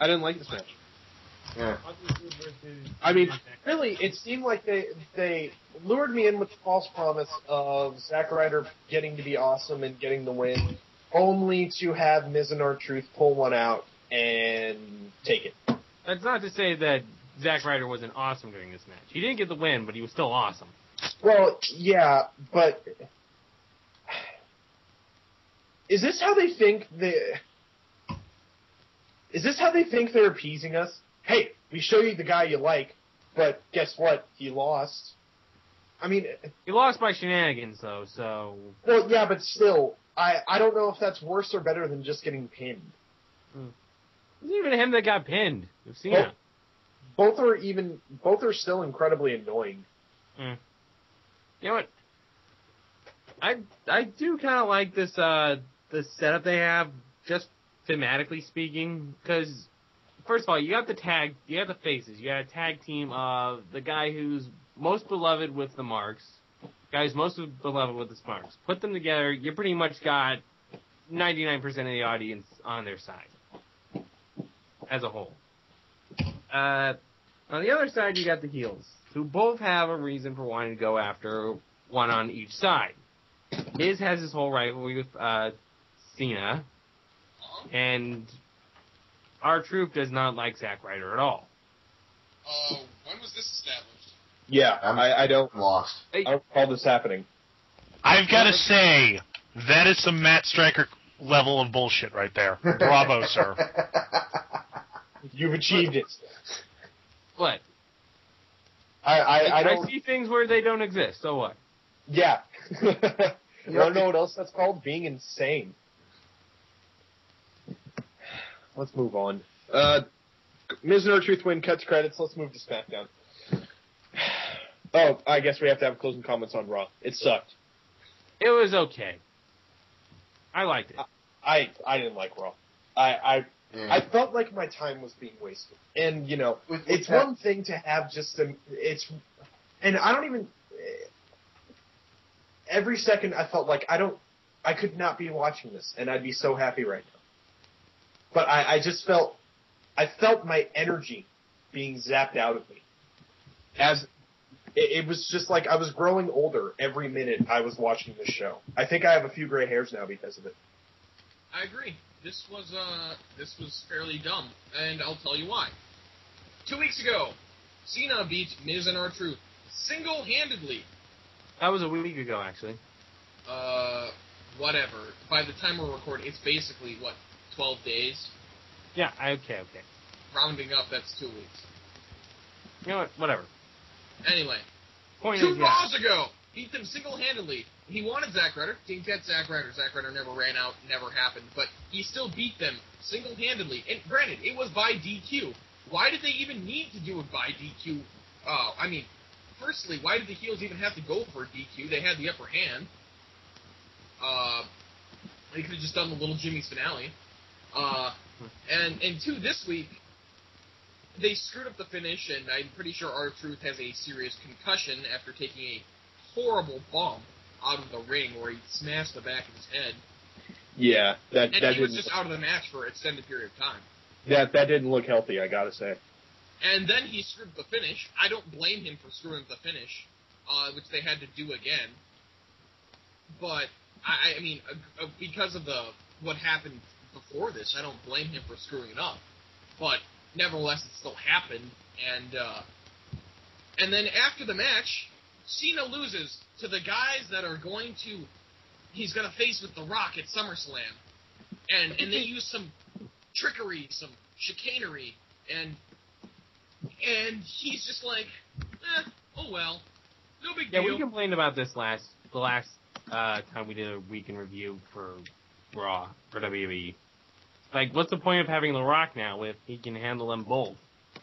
didn't like this match. Yeah. I mean, really, it seemed like they lured me in with the false promise of Zack Ryder getting to be awesome and getting the win, only to have Miz and R-Truth pull one out and take it. That's not to say that Zack Ryder wasn't awesome during this match. He didn't get the win, but he was still awesome. Well, yeah, but is this how they think they're appeasing us? Hey, we show you the guy you like, but guess what? He lost. I mean, he lost by shenanigans, though. So. Well, yeah, but still, I don't know if that's worse or better than just getting pinned. It wasn't even him that got pinned. We've seen it. Both are still incredibly annoying. You know what? I do kind of like this the setup they have, just thematically speaking, because first of all, you got the faces, you got a tag team of the guy who's most beloved with the marks, guy who's most beloved with the marks. Put them together, you pretty much got 99% of the audience on their side as a whole. On the other side, you got the heels, who both have a reason for wanting to go after one on each side. Miz has his whole rivalry with Cena, and R-Truth does not like Zack Ryder at all. When was this established? Yeah, I don't lost. I don't recall this happening. I've got to say, that is some Matt Stryker level of bullshit right there. Bravo, sir. You've achieved it. What? I see things where they don't exist, so what? Yeah. You want to know what else that's called? Being insane. Let's move on. Miz and R-Truth win, cuts credits. Let's move to SmackDown. Oh, I guess we have to have closing comments on Raw. It sucked. It was okay. I liked it. I didn't like Raw. I felt like my time was being wasted. And, it's one thing to have just and I don't even, every second I felt like I could not be watching this, and I'd be so happy right now. But I felt my energy being zapped out of me. It was just like I was growing older every minute I was watching this show. I think I have a few gray hairs now because of it. I agree. This was fairly dumb, and I'll tell you why. 2 weeks ago, Cena beat Miz and R-Truth single-handedly. That was a week ago, actually. Whatever. By the time we're recording, it's basically, 12 days? Yeah, okay. Rounding up, that's 2 weeks. You know what? Whatever. Anyway. Point 2 Raws ago, beat them single-handedly. He wanted Zack Ryder. Didn't get Zack Ryder. Zack Ryder never ran out, never happened. But he still beat them single-handedly. And granted, it was by DQ. Why did they even need to do it by DQ? Firstly, why did the heels even have to go for a DQ? They had the upper hand. They could have just done the little Jimmy's finale. And two, this week, they screwed up the finish, and I'm pretty sure R-Truth has a serious concussion after taking a horrible bump out of the ring where he smashed the back of his head. Yeah, that And he didn't. was just out of the match for an extended period of time. That didn't look healthy, I gotta say. And then he screwed the finish. I don't blame him for screwing the finish, which they had to do again. But I mean, because of what happened before this, I don't blame him for screwing it up. But nevertheless, it still happened. And then after the match, Cena loses to the guys that are he's going to face with The Rock at SummerSlam. And they use some trickery, some chicanery, and he's just like, oh well, no big deal. Yeah, we complained about this the last time we did a week in review for Raw, for WWE. Like, what's the point of having The Rock now if he can handle them both?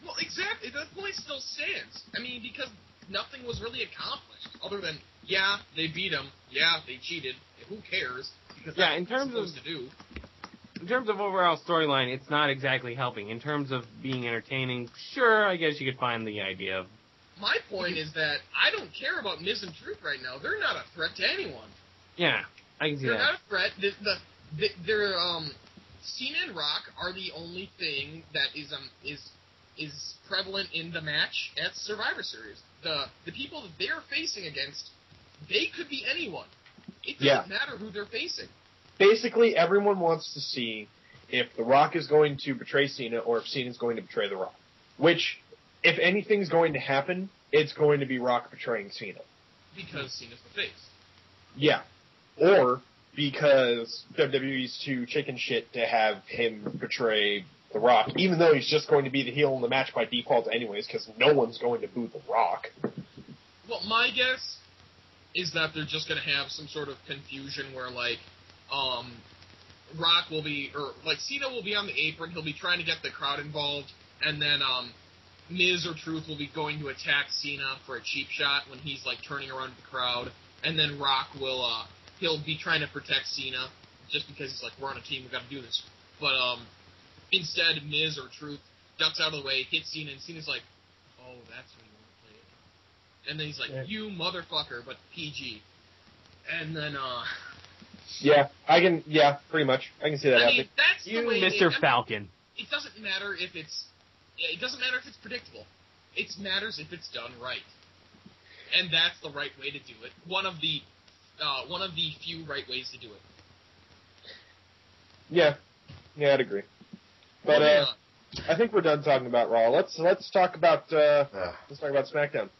Well, exactly. The point still stands. I mean, because nothing was really accomplished other than, yeah, they beat him, yeah, they cheated. Who cares? Because that's what they're supposed to do. In terms of overall storyline, it's not exactly helping. In terms of being entertaining, sure, I guess you could find the idea of... My point is that I don't care about Miz and Truth right now. They're not a threat to anyone. Yeah, I can see They're that. not a threat. Cena and Rock are the only thing that is prevalent in the match at Survivor Series. The people that they're facing against, they could be anyone. It doesn't matter who they're facing. Basically, everyone wants to see if The Rock is going to betray Cena or if Cena's going to betray The Rock. Which, if anything's going to happen, it's going to be Rock betraying Cena. Because Cena's the face. Yeah. Or because WWE's too chicken shit to have him betray The Rock, even though he's just going to be the heel in the match by default anyways, because no one's going to boo The Rock. Well, my guess is that they're just going to have some sort of confusion where, like, Rock will be, or, like, Cena will be on the apron, he'll be trying to get the crowd involved, and then, Miz or Truth will be going to attack Cena for a cheap shot when he's, like, turning around to the crowd, and then Rock will, he'll be trying to protect Cena, just because he's like, we're on a team, we've got to do this. But, instead, Miz or Truth ducks out of the way, hits Cena, and Cena's like, oh, that's how you want to play it. And then he's like, you motherfucker, but PG. And then, pretty much. I can see that happening. That's the way Mr. Falcon. It doesn't matter if it's predictable. It matters if it's done right. And that's the right way to do it. One of the few right ways to do it. Yeah, I'd agree. But I think we're done talking about Raw. Let's talk about SmackDown.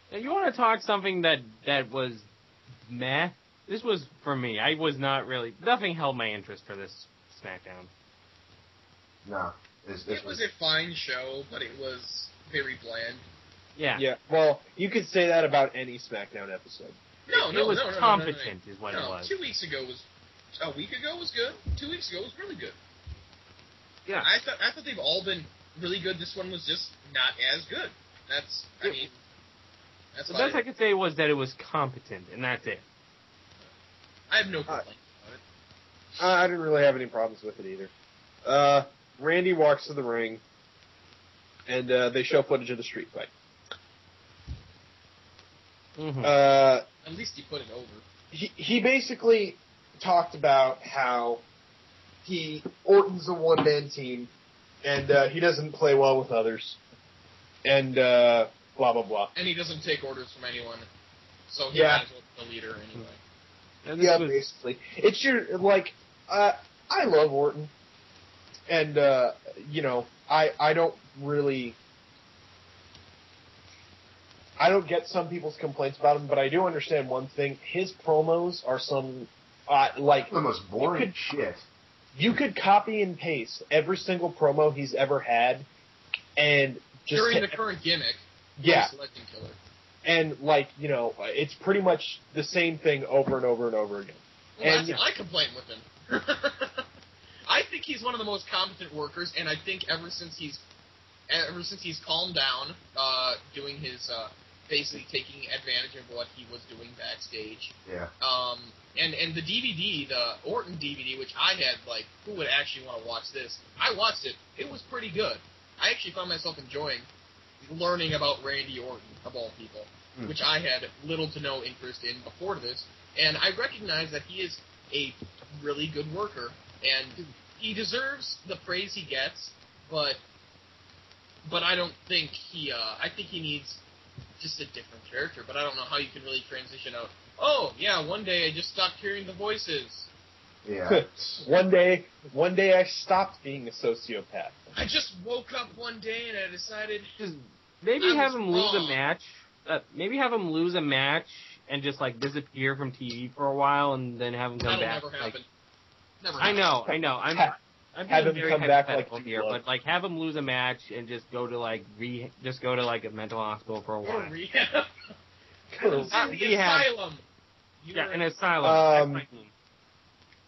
Now, you want to talk something that was meh? This was, for me, I was not really... Nothing held my interest for this SmackDown. No. It was a fine show, but it was very bland. Yeah. Yeah, well, you could say that about any SmackDown episode. It was competent, is what it was. 2 weeks ago was... A week ago was good. 2 weeks ago was really good. Yeah. I thought they've all been really good. This one was just not as good. That's the best I could say was that it was competent, and that's it. I have no complaints about it. I didn't really have any problems with it either. Randy walks to the ring, and they show footage of the street fight. Mm-hmm. At least he put it over. He basically talked about how Orton's a one-man team, and he doesn't play well with others, and blah, blah, blah. And he doesn't take orders from anyone, so he might as well be the leader anyway. Yeah, basically. It's I love Orton, and, I don't really... I don't get some people's complaints about him, but I do understand one thing. His promos are some, the most boring shit. You could copy and paste every single promo he's ever had, and just... During the current gimmick. Yeah. Legend Killer. And, it's pretty much the same thing over and over and over again. Well, that's my complaint with him. I think he's one of the most competent workers, and I think ever since he's calmed down, doing his, basically taking advantage of what he was doing backstage. Yeah. And the DVD, the Orton DVD, which I had, who would actually want to watch this? I watched it. It was pretty good. I actually found myself enjoying learning about Randy Orton, of all people, which I had little to no interest in before this. And I recognize that he is a really good worker, and he deserves the praise he gets, but I don't think I think he needs just a different character, but I don't know how you can really transition out. Oh, yeah, one day I just stopped hearing the voices. Yeah. One day I stopped being a sociopath. I just woke up one day and I decided... Maybe have him lose a wrong. match. Maybe have him lose a match and just, like, disappear from TV for a while and then have him come That'll back. never happen. Never I happen. know. I'm Have being him very come back hypothetical like here, Dude but, like, have him lose a match and just go to, like, a mental hospital for a Or while. rehab. Not the rehab. asylum. Yeah, an asylum. That's my mean.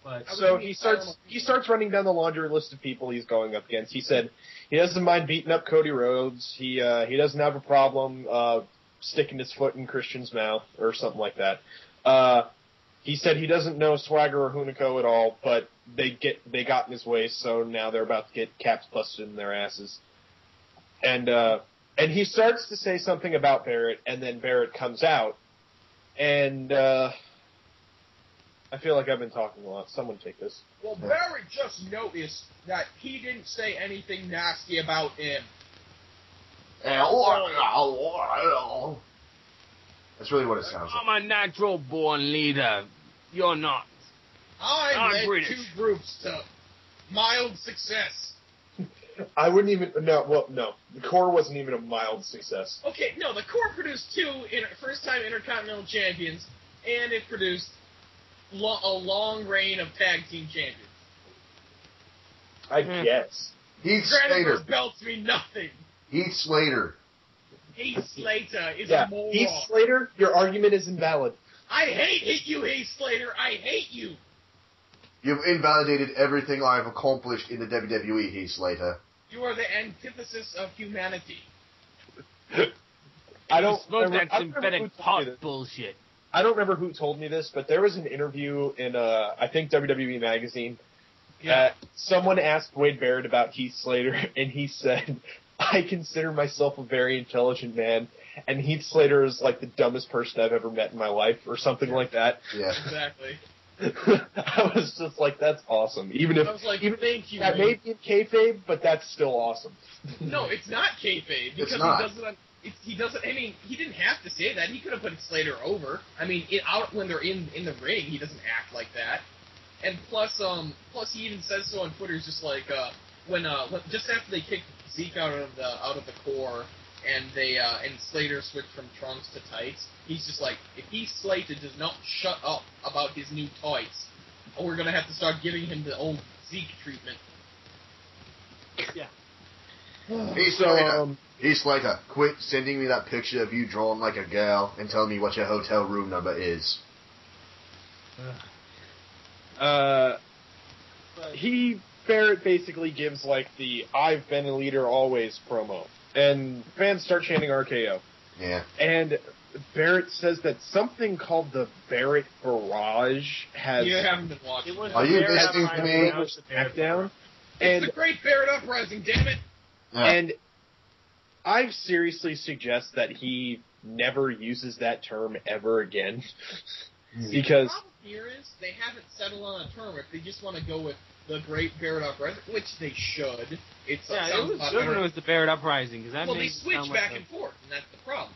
But So he starts running down the laundry list of people he's going up against. He said he doesn't mind beating up Cody Rhodes. He doesn't have a problem sticking his foot in Christian's mouth or something like that. He said he doesn't know Swagger or Hunico at all, but they got in his way, so now they're about to get caps busted in their asses. And he starts to say something about Barrett, and then Barrett comes out, and I feel like I've been talking a lot. Someone take this. Well, Barrett just noticed that he didn't say anything nasty about him. That's really what it sounds like. I'm a natural born leader. You're not. I led British. 2 groups to mild success. I wouldn't even no. The core wasn't even a mild success. Okay, no, the core produced 2 first-time Intercontinental Champions, and it produced a long reign of tag team champions. I guess. Heath Granted, Slater. those belts mean nothing. Heath Slater. Heath Slater is Yeah, a moron. Heath Slater, your argument is invalid. I hate you, Heath Slater. I hate you. You've invalidated everything I've accomplished in the WWE, Heath Slater. You are the antithesis of humanity. I don't Smoke remember, that synthetic pot bullshit. I don't remember who told me this, but there was an interview in I think WWE Magazine. Someone asked Wade Barrett about Heath Slater, and he said, "I consider myself a very intelligent man, and Heath Slater is like the dumbest person I've ever met in my life," or something like that. Yeah. Exactly. I was just like, "That's awesome." Even if I was like, even thank you. that may be in kayfabe, but that's still awesome. No, it's not kayfabe because It's not. he doesn't. He doesn't. I mean, he didn't have to say that. He could have put Slater over. I mean, out when they're in the ring, he doesn't act like that. And plus he even says so on Twitter. He's just like when just after they kicked Zeke out of the core, and and Slater switched from trunks to tights. He's just like, if Heath Slater does not shut up about his new tights, we're gonna have to start giving him the old Zeke treatment. Yeah. Heath Slater. Heath Slater, quit sending me that picture of you drawn like a girl and tell me what your hotel room number is. Barrett basically gives like the "I've been a leader always" promo, and fans start chanting RKO. Yeah. And Barrett says that something called the Barrett Barrage has You haven't been watching. Are you listening to me? SmackDown. It's the Great Barrett Uprising, damn it! Yeah. And I seriously suggest that he never uses that term ever again. Because the problem here is they haven't settled on a term. If they just want to go with the Great Barrett Uprising, which they should, it sounds it was good when it was the Barrett Uprising because that well, they made it switch sound back like and forth, and that's the problem.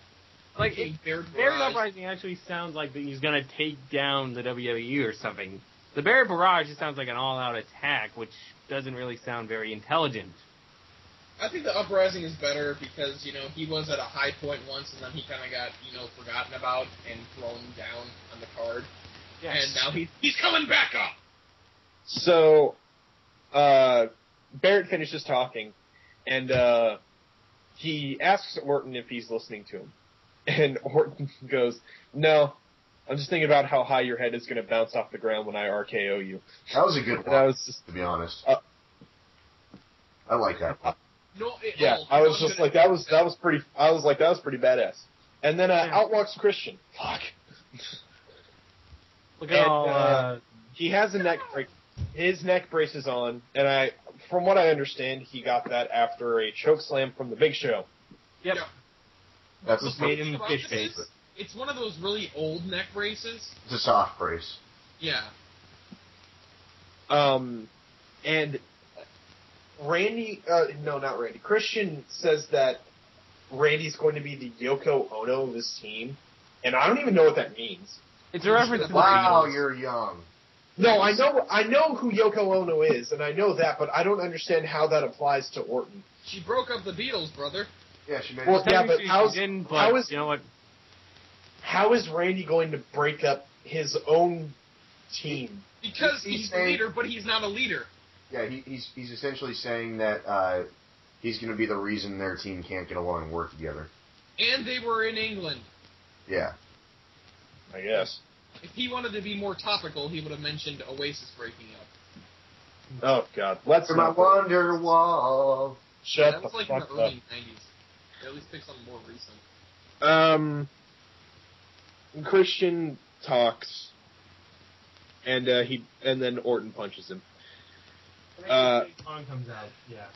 Like Between Barrett Barrett Barrage- Uprising actually sounds like that he's gonna take down the WWE or something. The Barrett Barrage just sounds like an all-out attack, which doesn't really sound very intelligent. I think the Uprising is better because, he was at a high point once and then he kind of got, forgotten about and thrown down on the card. Yes. And now he's coming back up! So, Barrett finishes talking, and he asks Orton if he's listening to him. And Orton goes, "No, I'm just thinking about how high your head is going to bounce off the ground when I RKO you." That was a good one, That was just, to be honest. I like that one. No, I was just like, that was pretty. I was like, that was pretty badass. And then out walks Christian. Fuck. Look at all. He has a neck brace. His neck brace is on, and from what I understand, he got that after a choke slam from the Big Show. Yep. Yeah. That's Just made him the fish face. It's one of those really old neck braces. It's a soft brace. Yeah. And Christian says that Randy's going to be the Yoko Ono of his team, and I don't even know what that means. It's a reference to the Wow, Beatles. you're young. No, I know who Yoko Ono is, and I know that, but I don't understand how that applies to Orton. She broke up the Beatles, brother. Yeah, she made. Well, yeah, but how is you know what? How is Randy going to break up his own team? Because he's the leader, but he's not a leader. Yeah, he's essentially saying that he's going to be the reason their team can't get along and work together. And they were in England. Yeah. I guess. If he wanted to be more topical, he would have mentioned Oasis breaking up. Oh, God. Let's my wonder wall. Shut that was the like fuck in the up. early 90s. At least pick something more recent. Christian talks, and then Orton punches him. Song comes out, yeah.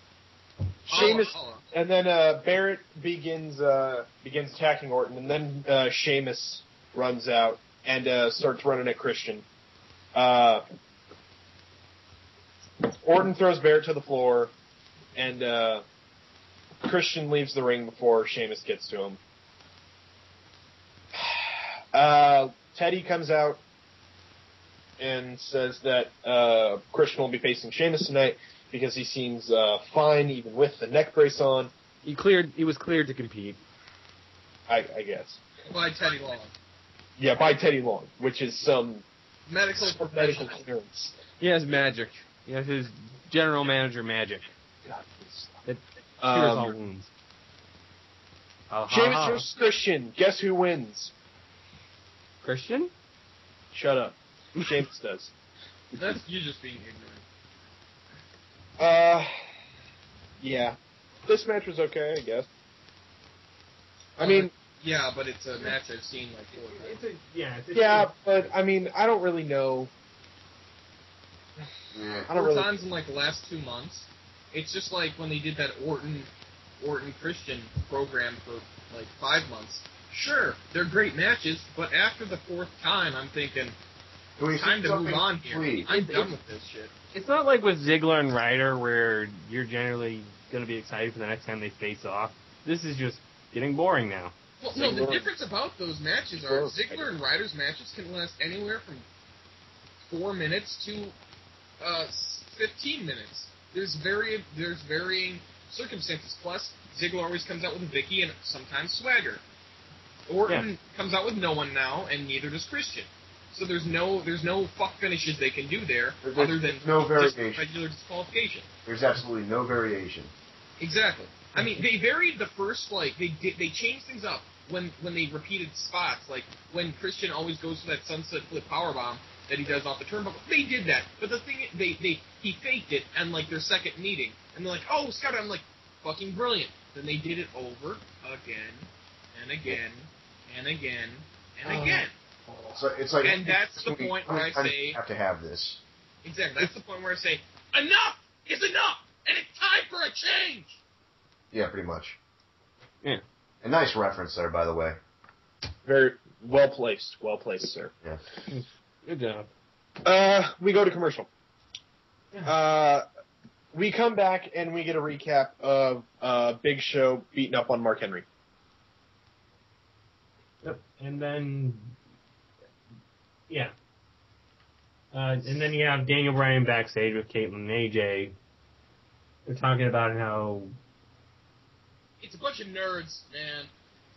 Sheamus, and then Barrett begins attacking Orton, and then Sheamus runs out and starts running at Christian. Orton throws Barrett to the floor, and Christian leaves the ring before Sheamus gets to him. Teddy comes out and says that Christian will be facing Sheamus tonight because he seems fine even with the neck brace on. He was cleared to compete. I guess. By Teddy Long. Yeah, by Teddy Long, which is some Medical clearance. He has magic. He has his general manager magic. God, It cures all wounds. Sheamus versus Christian. Guess who wins? Christian? Shut up. Sheamus does. That's you just being ignorant. Yeah. This match was okay, I guess. I mean... Yeah, but it's a match I've seen like 4 times. Yeah, but, I mean, I don't really know... Yeah. I don't 4 really... times in like the last 2 months. It's just like when they did that Orton Christian program for like 5 months. Sure, they're great matches, but after the 4th time, I'm thinking, time to move on here. I'm done with this shit. It's not like with Ziggler and Ryder where you're generally going to be excited for the next time they face off. This is just getting boring now. Well, no, the difference about those matches are Ziggler and Ryder's matches can last anywhere from 4 minutes to 15 minutes. There's varying circumstances. Plus, Ziggler always comes out with a Vicky and sometimes Swagger. Orton comes out with no one now, and neither does Christian. So there's no fuck finishes they can do there other than no just variation. regular disqualification. There's absolutely no variation. Exactly. I mean, they varied the first, like, they changed things up when they repeated spots, like when Christian always goes for that sunset flip powerbomb that he does off the turnbuckle. They did that, but the thing he faked it on like their second meeting, and they're like, "Oh, Scott," I'm like, "Fucking brilliant." Then they did it over again and again and again and again. So it's like, and that's the point where I say, have to have this. Exactly. That's the point where I say, enough is enough, and it's time for a change. Yeah, pretty much. Yeah. A nice reference there, by the way. Very well placed, sir. Yeah. Good job. We go to commercial. We come back and we get a recap of Big Show beating up on Mark Henry. Yep. And then, and then you have Daniel Bryan backstage with Caitlyn and AJ. They're talking about how it's a bunch of nerds, man.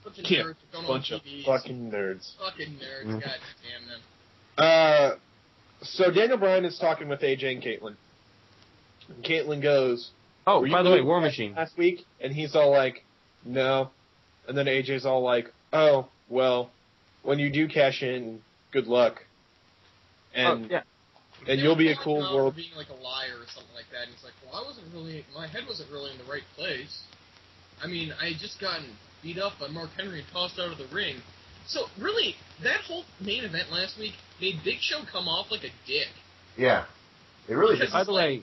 A bunch of Yeah, nerds going on bunch of TVs. fucking nerds. Fucking nerds, god damn them. So Daniel Bryan is talking with AJ and Caitlyn. And Caitlyn goes, oh, "Were you by the way, doing War that Machine. last week?" And he's all like, "No." And then AJ's all like, "Oh, well, when you do cash in, good luck. And and you'll be a cool world." Being like a liar or something like that. And he's like, "Well, my head wasn't really in the right place. I mean, I had just gotten beat up by Mark Henry and tossed out of the ring." So, really, that whole main event last week made Big Show come off like a dick. Yeah. It really did. By the way,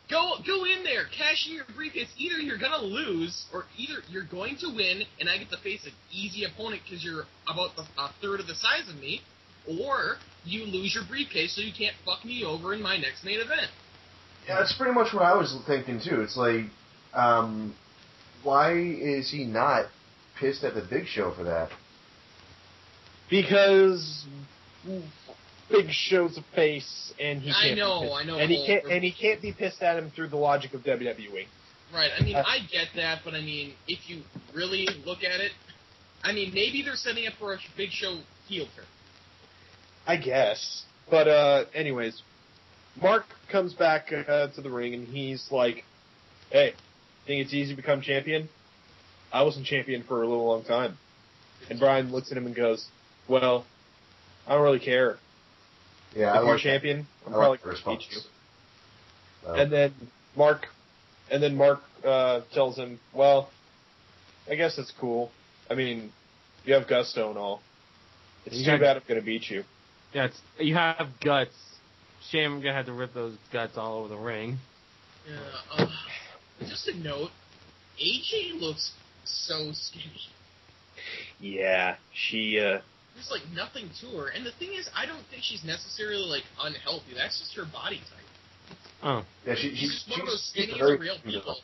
Go in there, cash in your briefcase. Either you're going to lose, or either you're going to win, and I get to face an easy opponent because you're about a third of the size of me, or you lose your briefcase so you can't fuck me over in my next main event. Yeah, that's pretty much what I was thinking too. It's like, why is he not pissed at the Big Show for that? Because Big Show's a face, and he can't. I know. And he can't be pissed at him through the logic of WWE. Right. I mean, I get that, but I mean, if you really look at it, I mean, maybe they're setting up for a Big Show heel turn. I guess. But anyways, Mark comes back to the ring, and he's like, "Hey, think it's easy to become champion? I wasn't champion for a little long time." And Brian looks at him and goes, "Well, I don't really care. Yeah, If you're champion, I'm probably going to beat you." And then Mark tells him, "Well, I guess it's cool. I mean, you have gusto and all. It's too bad I'm going to beat you." Yeah, you have guts. Shame I'm gonna have to rip those guts all over the ring. Yeah. Just a note, AJ looks so skinny. Yeah, she. There's like nothing to her, and the thing is, I don't think she's necessarily like unhealthy. That's just her body type. Oh. Yeah, she's one of those skinny as a real people.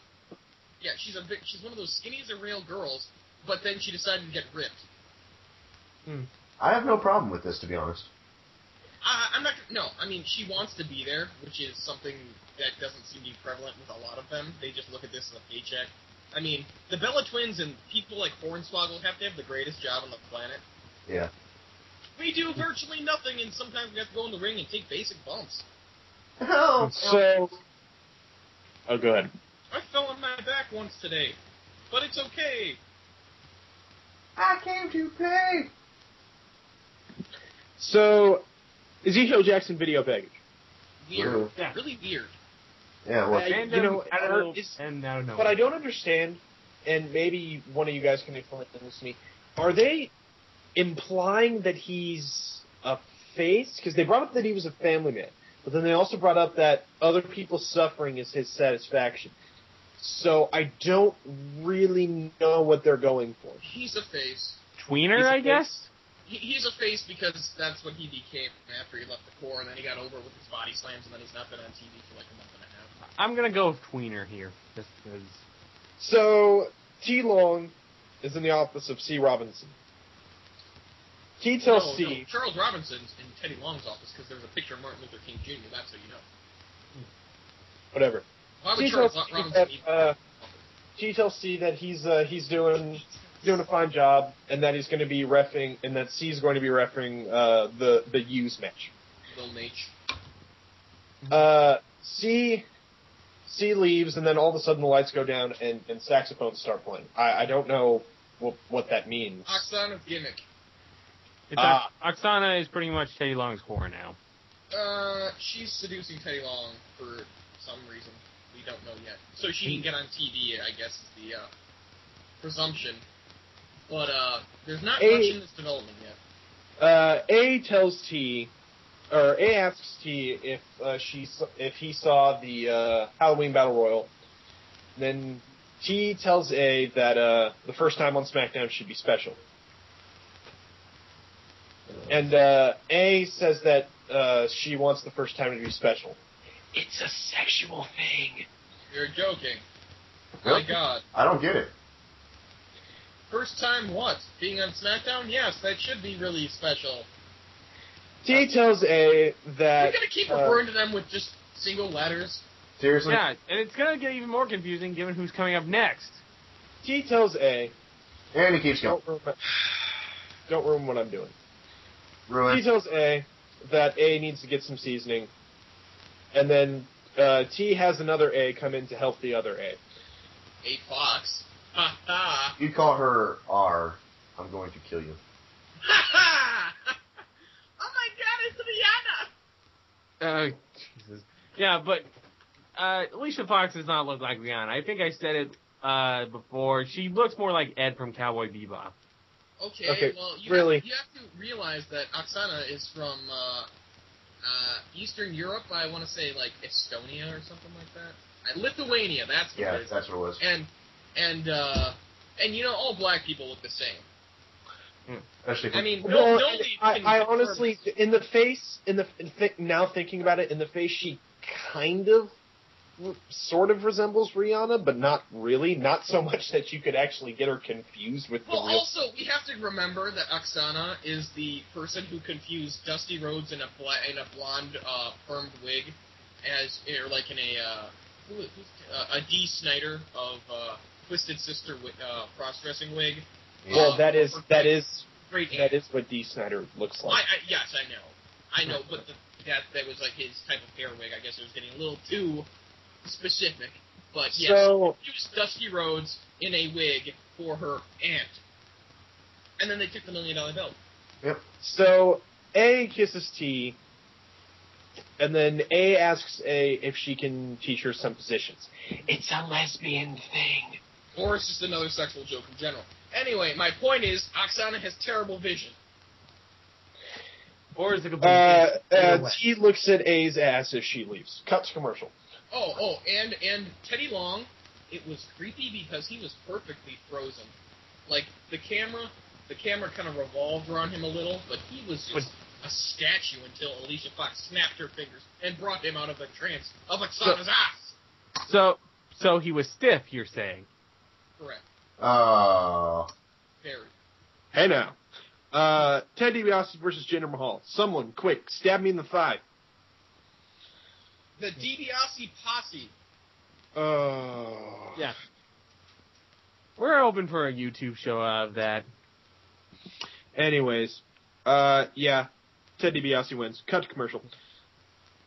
Yeah, she's one of those skinny as a real girls, but then she decided to get ripped. I have no problem with this, to be honest. I'm not. No, I mean, she wants to be there, which is something that doesn't seem to be prevalent with a lot of them. They just look at this as a paycheck. I mean, the Bella Twins and people like Hornswoggle have to have the greatest job on the planet. Yeah. We do virtually nothing, and sometimes we have to go in the ring and take basic bumps. Oh. So. Oh, go ahead. I fell on my back once today, but it's okay. I came to play. So, Ezekiel Jackson video package. Weird. Yeah. Really weird. Yeah, well, But I don't understand, and maybe one of you guys can explain this to me. Are they implying that he's a face? Because they brought up that he was a family man, but then they also brought up that other people's suffering is his satisfaction. So I don't really know what they're going for. He's a face. Tweener, I guess? He's a face because that's what he became after he left the core, and then he got over with his body slams, and then he's not been on TV for like a month and a half. I'm going to go with Tweener here, just because. So, T. Long is in the office of C. Robinson. T tells C... No, Charles Robinson's in Teddy Long's office because there's a picture of Martin Luther King Jr., that's how you know. Whatever. Why would Charles Robinson T tells C that he's doing a fine job, and that he's going to be reffing, and that C's going to be refereeing the U's match. Little Nate. C leaves, and then all of a sudden the lights go down, and saxophones start playing. I don't know what that means. Oksana's gimmick. Oksana is pretty much Teddy Long's whore now. She's seducing Teddy Long for some reason. We don't know yet. So she can get on TV, I guess, is the presumption. But there's not much in this development yet. A asks T if he saw the Halloween Battle Royal. Then T tells A that the first time on SmackDown should be special. And A says that she wants the first time to be special. It's a sexual thing. You're joking. What? My God. I don't get it. First time what? Being on SmackDown? Yes, that should be really special. T tells A that... You're going to keep referring to them with just single letters? Seriously? Yeah, and it's going to get even more confusing given who's coming up next. T tells A... And he keeps going. Don't ruin what I'm doing. Ruin. T tells A that A needs to get some seasoning. And then T has another A come in to help the other A. A Fox. Ha ha. You call her R, I'm going to kill you. Ha ha! Oh my God, it's Rihanna! Jesus. Yeah, but Alicia Fox does not look like Rihanna. I think I said it before. She looks more like Ed from Cowboy Bebop. Okay, well, you have to realize that Oksana is from Eastern Europe. I want to say like Estonia or something like that. Lithuania. That's what it is. That's what it was. And you know, all black people look the same. Especially. I mean, Well, nobody I honestly, now thinking about it, in the face, she kind of, sort of resembles Rihanna, but not really. Not so much that you could actually get her confused with the real. Also, we have to remember that Oksana is the person who confused Dusty Rhodes in a blonde permed wig as, or like in a Dee Snider of Twisted Sister cross-dressing wig. Well, that is great. That is what Dee Snider looks like. Yes, I know, but that was like his type of hair wig. I guess it was getting a little too specific, but yes, So, he was Dusty Rhodes in a wig for her aunt, and then they took the $1 million belt. Yep. So A kisses T, and then A asks A if she can teach her some positions. It's a lesbian thing. Or it's just another sexual joke in general. Anyway, my point is, Oksana has terrible vision. Or is it complete? T looks at A's ass as she leaves. Cut to commercial. And Teddy Long, it was creepy because he was perfectly frozen. Like, the camera kind of revolved around him a little, but he was just a statue until Alicia Fox snapped her fingers and brought him out of the trance of Oksana's ass. So he was stiff, you're saying? Correct. Oh. Very. Hey now. Ted DiBiase versus Jinder Mahal. Someone, quick, stab me in the thigh. The DiBiase posse. Yeah. We're open for a YouTube show out of that. Anyways, yeah, Ted DiBiase wins. Cut to commercial.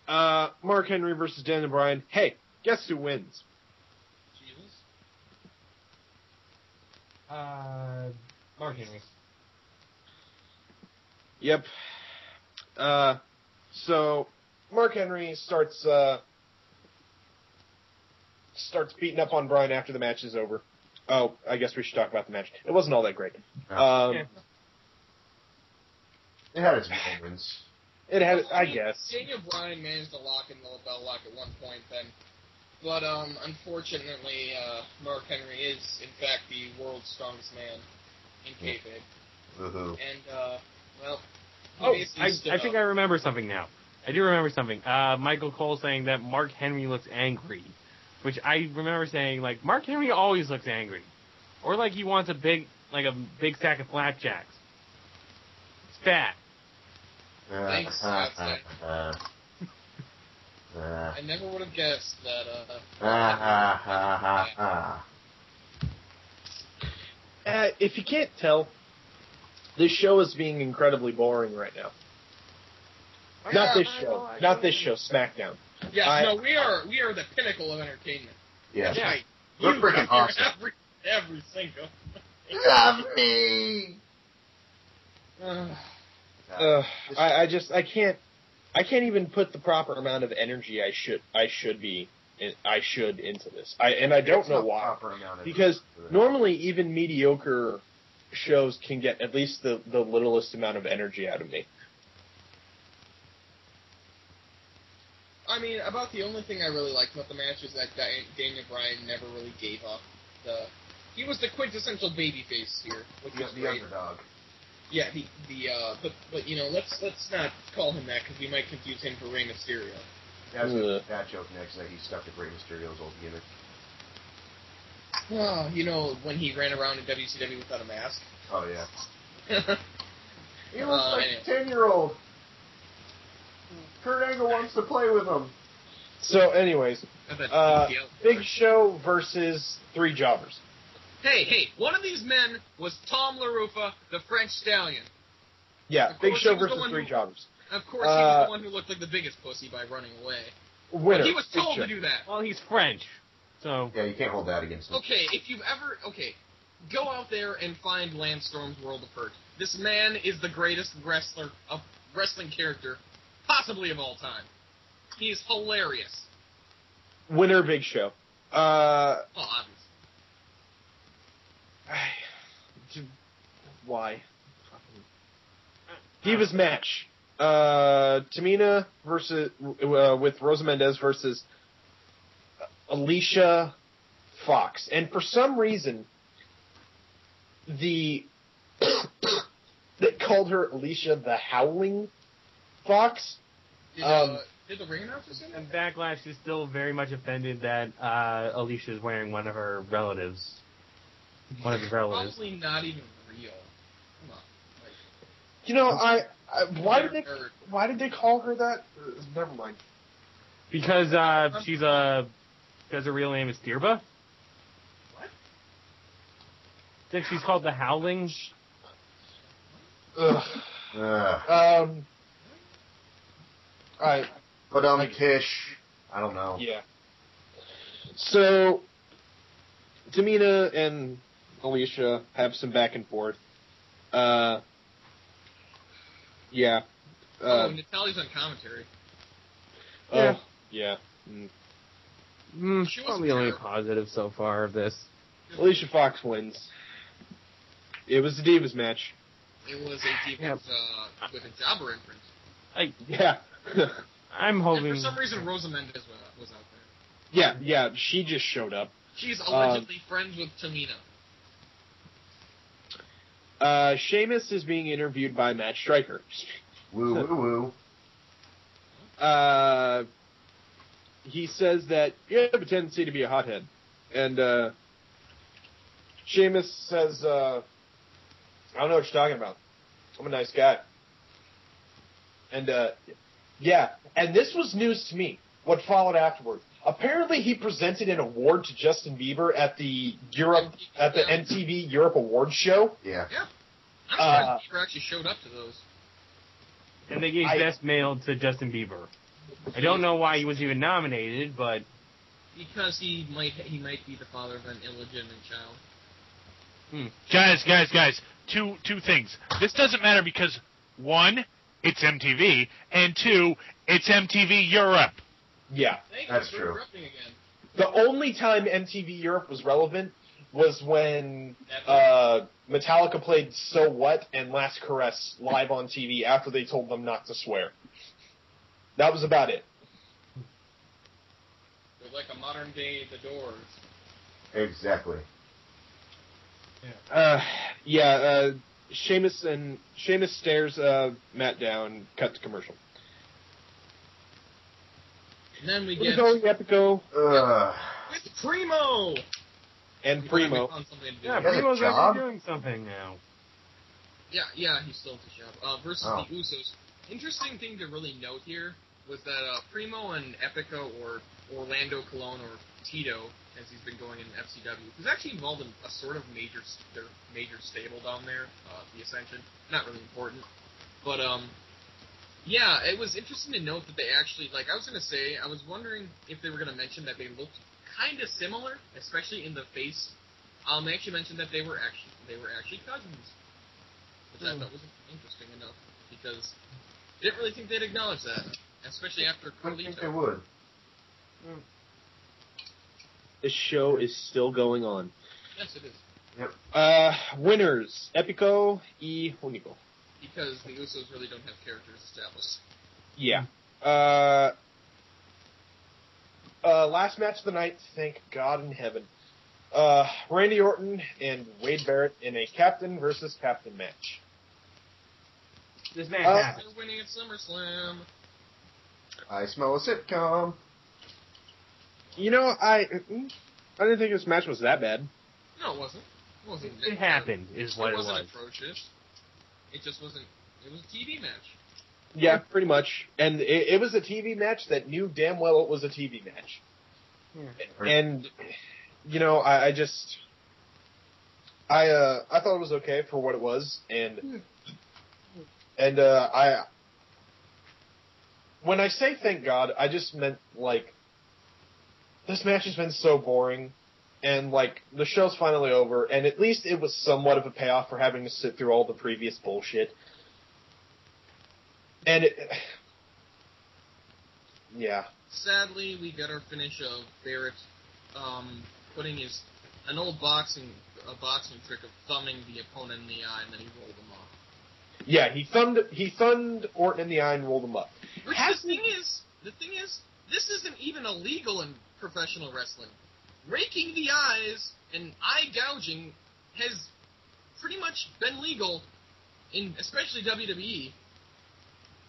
Mark Henry versus Daniel Bryan. Hey, guess who wins? Jesus. Mark Henry. Yep. So Mark Henry starts beating up on Bryan after the match is over. Oh, I guess we should talk about the match. It wasn't all that great. It had its moments. It had, I guess. Daniel Bryan managed to lock in the bell lock at one point then. But unfortunately, Mark Henry is, in fact, the world's strongest man in kayfabe. Woohoo. And, well... I think I remember something now. I do remember something. Michael Cole saying that Mark Henry looks angry. Which I remember saying, like, Mark Henry always looks angry. Or like he wants a big sack of flapjacks. It's fat. Thanks, I never would have guessed that, If you can't tell, this show is being incredibly boring right now. Not this show, SmackDown. Yes, we are the pinnacle of entertainment. Yes. That's right. We're freaking awesome. Every single. Love me. I can't even put the proper amount of energy I should into this. I don't know why. Because normally even mediocre shows can get at least the littlest amount of energy out of me. I mean, about the only thing I really liked about the match is that Daniel Bryan never really gave up. He was the quintessential babyface here, which was the great. underdog. Yeah, but you know, let's not call him that because we might confuse him for Rey Mysterio. That's that joke next that he stuck with Rey Mysterio's old gimmick. Oh, you know, when he ran around in WCW without a mask. Oh yeah. He looks like a 10-year-old. Kurt Angle wants to play with him. So, anyways, Big Show versus 3 jobbers. Hey, one of these men was Tom LaRufa, the French Stallion. Yeah, Big Show versus 3 jobbers. Of course, he was the one who looked like the biggest pussy by running away. Winner. But he was told to do that. Well, he's French, so... Yeah, you can't hold that against him. Okay, if you've ever... Okay, go out there and find Lance Storm's World of Hurt. This man is the greatest wrestling character possibly of all time. He is hilarious. Winner, Big Show. Obviously. Why? Divas match. Tamina versus with Rosa Mendez versus Alicia Fox, and for some reason, the called her Alicia the Howling Fox. Did the ring announcer say that? And Backlash is still very much offended that Alicia is wearing one of her relatives. One of his relatives. Probably not even real. Come on. Like, You know, why did they call her that? Never mind. Because because her real name is Dirba? What? Think she's called the Howling? Ugh. Alright. But Tish, I don't know. Yeah. So, Tamina and Alicia have some back and forth. Yeah. Natalie's on commentary. Oh, yeah. She wasn't Probably the only there. positive so far of this. Alicia Fox wins. It was the Divas match. It was a Divas with a jobber entrance. Yeah. I'm And hoping. for some reason, Rosa Mendez was out there. Yeah, she just showed up. She's allegedly friends with Tamina. Sheamus is being interviewed by Matt Striker. Woo, woo, woo. He says that you have a tendency to be a hothead. And Sheamus says, I don't know what you're talking about. I'm a nice guy. And, yeah. And this was news to me, what followed afterwards. Apparently he presented an award to Justin Bieber at the MTV Europe Awards show. Yeah. Yeah. I'm surprised Bieber actually showed up to those. And they gave Best Male to Justin Bieber. I don't know why he was even nominated, but Because he might be the father of an illegitimate child. Guys, two things. This doesn't matter because, one, it's MTV, and two, it's MTV Europe. Yeah. That's for true. interrupting again. The only time MTV Europe was relevant was when Metallica played So What and Last Caress live on TV after they told them not to swear. That was about it. It was like a modern day The Doors. Exactly. Sheamus stares Matt down, cut to commercial. And then we get Epico, with Primo! and Primo. Found something to do. yeah, He has a Primo's job? actually doing something now. Yeah, he's still at the shop. Versus Oh. the Usos. Interesting thing to really note here was that Primo and Epico, or Orlando Colon, or Tito, as he's been going in FCW, was actually involved in a sort of major stable down there, the Ascension. Not really important, but yeah, it was interesting to note that they actually, like, I was wondering if they were going to mention that they looked kind of similar, especially in the face. They actually mentioned that they were actually cousins, which I thought was interesting enough, because I didn't really think they'd acknowledge that, especially after I think they Carlito. would. This show is still going on. Yes, it is. Yep. Winners, Epico y Único. Because the Usos really don't have characters established. Yeah. Last match of the night, thank God in heaven. Randy Orton and Wade Barrett in a captain versus captain match. This match Uh, happened. They're winning at SummerSlam. I smell a sitcom. You know, I didn't think this match was that bad. No, it wasn't. It wasn't. It happened, is what it wasn't was. atrocious. It just wasn't. It was a TV match. Yeah, pretty much. And it was a TV match that knew damn well it was a TV match. Yeah. And, you know, I thought it was okay for what it was, and when I say thank God, I just meant, like, this match has been so boring, and, like, the show's finally over, and at least it was somewhat of a payoff for having to sit through all the previous bullshit. And yeah. Sadly, we got our finish of Barrett putting an old boxing trick of thumbing the opponent in the eye, and then he rolled him off. Yeah, he thumbed Orton in the eye and rolled him up. Which the thing is, this isn't even illegal in professional wrestling. Raking the eyes and eye gouging has pretty much been legal especially WWE,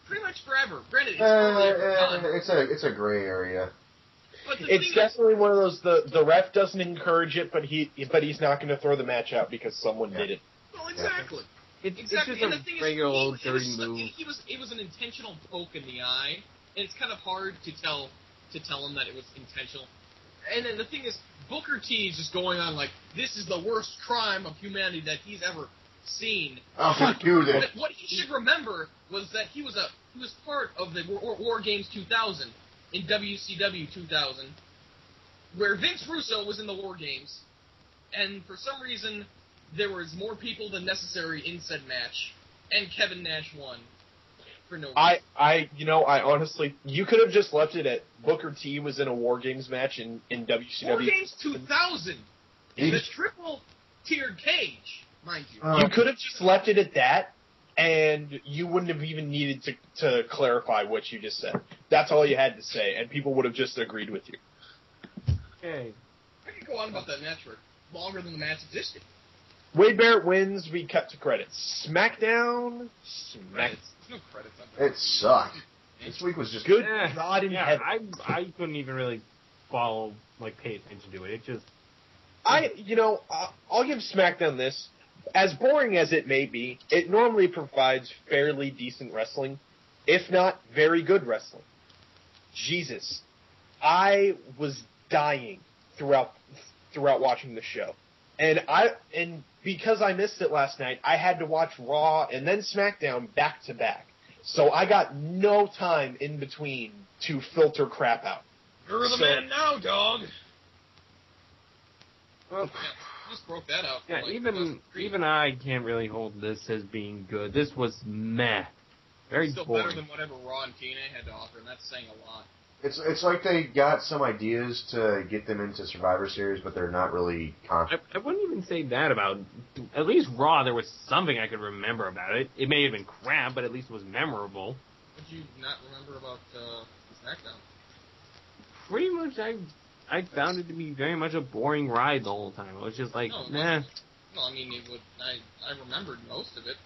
pretty much forever. Granted, it's earlier done. It's a gray area. But the It's thing definitely one of those, the ref doesn't encourage it, but he's not going to throw the match out because someone did it. Well, exactly. It's Exactly. just And a the thing regular is, old dirty move. it was an intentional poke in the eye, and it's kind of hard to tell him that it was intentional. And then the thing is, Booker T is just going on like, this is the worst crime of humanity that he's ever seen. Oh, dude. What he should remember was that he was part of the War Games 2000 in WCW 2000, where Vince Russo was in the War Games, and for some reason there was more people than necessary in said match, and Kevin Nash won for no reason. I honestly, you could have just left it at Booker T was in a War Games match in WCW. War Games 2000 in the triple tiered cage, mind you. You could have just left it at that, and you wouldn't have even needed to clarify what you just said. That's all you had to say, and people would have just agreed with you. Okay. I could go on about that match for longer than the match existed. Wade Barrett wins, we cut to credits. SmackDown? Credits. There's no credits on that. It sugged. This week was just Good God in Yeah, heaven. I couldn't even really pay attention to it. It just... I'll give SmackDown this. As boring as it may be, it normally provides fairly decent wrestling, if not very good wrestling. Jesus. I was dying throughout watching the show. And because I missed it last night, I had to watch Raw and then SmackDown back to back. So I got no time in between to filter crap out. You're the man now, dog. Well, Just broke that out. yeah, even I can't really hold this as being good. This was meh. Very still boring. better than whatever Raw and TNA had to offer, and that's saying a lot. It's like they got some ideas to get them into Survivor Series, but they're not really confident. I wouldn't even say that about... At least Raw, there was something I could remember about it. It may have been crap, but at least it was memorable. What did you not remember about SmackDown? Pretty much, I found it to be very much a boring ride the whole time. It was just like, nah. No, I mean, I remembered most of it.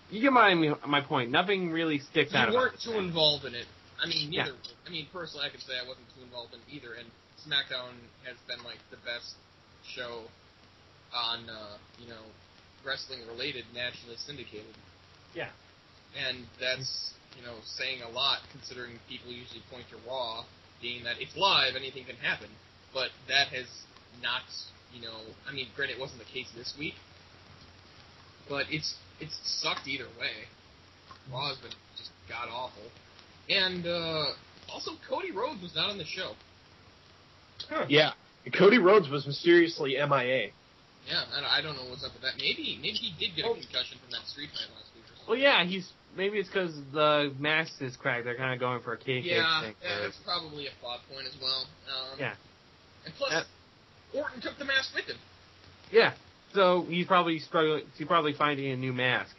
You get my point. Nothing really sticks out. You weren't too involved in it. I mean, neither. Yeah. I mean, personally, I could say I wasn't too involved in either. And SmackDown has been like the best show on, wrestling related, nationally syndicated. Yeah. And that's saying a lot considering people usually point to Raw, being that it's live, anything can happen. But that has not, I mean, granted, it wasn't the case this week, but it's sucked either way. Raw has been just god awful. And also, Cody Rhodes was not on the show. Huh. Yeah, Cody Rhodes was mysteriously MIA. Yeah, I don't know what's up with that. Maybe he did get a concussion from that street fight last week or something. Well, yeah, maybe it's because the mask is cracked. They're kind of going for a kayfabe thing. Yeah, that's probably a plot point as well. Yeah. And plus, Orton took the mask with him. Yeah, so he's probably finding a new mask.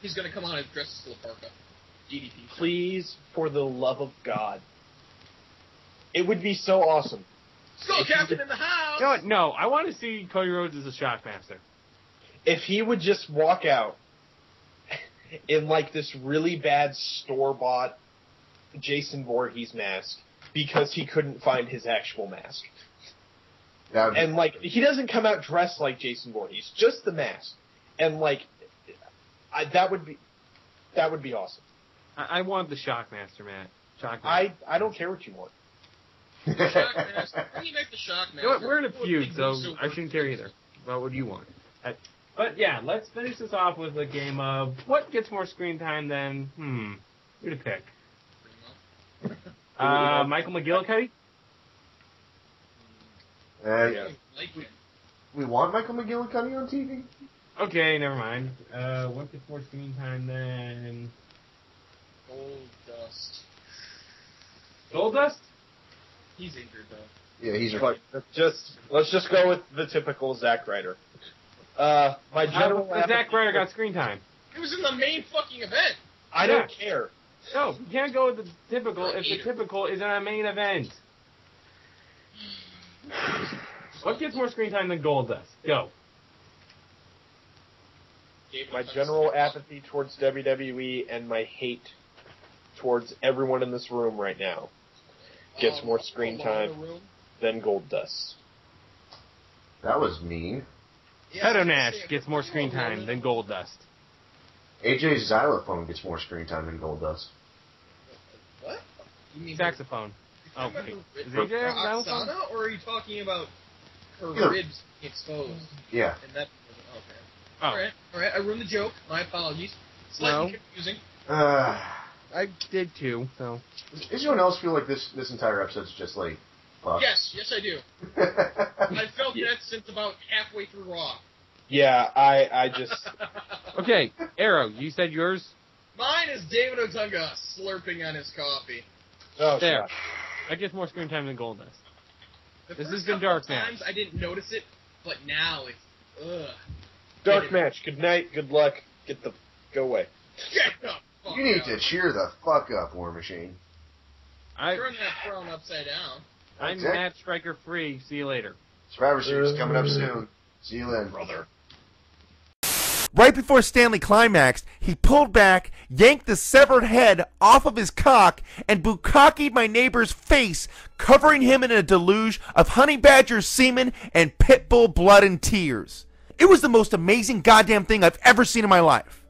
He's going to come out and dress as La Parka. DDP. Please, for the love of God. It would be so awesome. Skull Captain in the house! You know what? No, I want to see Cody Rhodes as a Shockmaster. If he would just walk out in like this really bad store-bought Jason Voorhees mask because he couldn't find his actual mask. And like, he doesn't come out dressed like Jason Voorhees, just the mask. And like, that would be awesome. I want the Shockmaster, Matt. I don't care what you want. Shockmaster. Bring back the Shockmaster. You know what? We're in a feud, so I shouldn't care either. Well, what do you want? But yeah, let's finish this off with a game of what gets more screen time than who to pick? Michael McGillicuddy? We want Michael McGillicuddy on TV? Okay, never mind. What gets more screen time than Goldust? Goldust? He's injured though. Yeah, he's right. Let's just go with the typical Zack Ryder. My general Zack Ryder got screen time. He was in the main fucking event. I don't care. No, you can't go with the typical if the typical is in a main event. What gets more screen time than Goldust? Go. my general apathy towards WWE and my hate towards everyone in this room right now gets more screen time than Goldust. That was mean. Yeah, Pedo Nash gets more screen time than Goldust. AJ's xylophone gets more screen time than Goldust. What? You mean Saxophone. Oh, wait. Is AJ for a xylophone? Oksana, or are you talking about her Yeah. ribs exposed? Yeah. And that. Okay. Oh. All right. I ruined the joke. My apologies. Slightly No. confusing. I did too, so. Does anyone else feel like this entire episode's just like, fuck? Yes, I do. I felt that since about halfway through Raw. Yeah, I just... Okay, Arrow, you said yours? Mine is David Otunga slurping on his coffee. Oh, There. shit. That gets more screen time than Goldust. The This first has been couple of DarkMatch. times I didn't notice it, but now it's ugh. Dark match. Good night. Good luck. Go away. Get the fuck You need out. to cheer the fuck up, War Machine. Turn that throne upside down. I'm Exactly. Matt Striker free. See you later. Survivor Series coming up soon. See you then. Brother. Right before Stanley climaxed, he pulled back, yanked the severed head off of his cock, and bukkakied my neighbor's face, covering him in a deluge of honey badger semen and pit bull blood and tears. It was the most amazing goddamn thing I've ever seen in my life.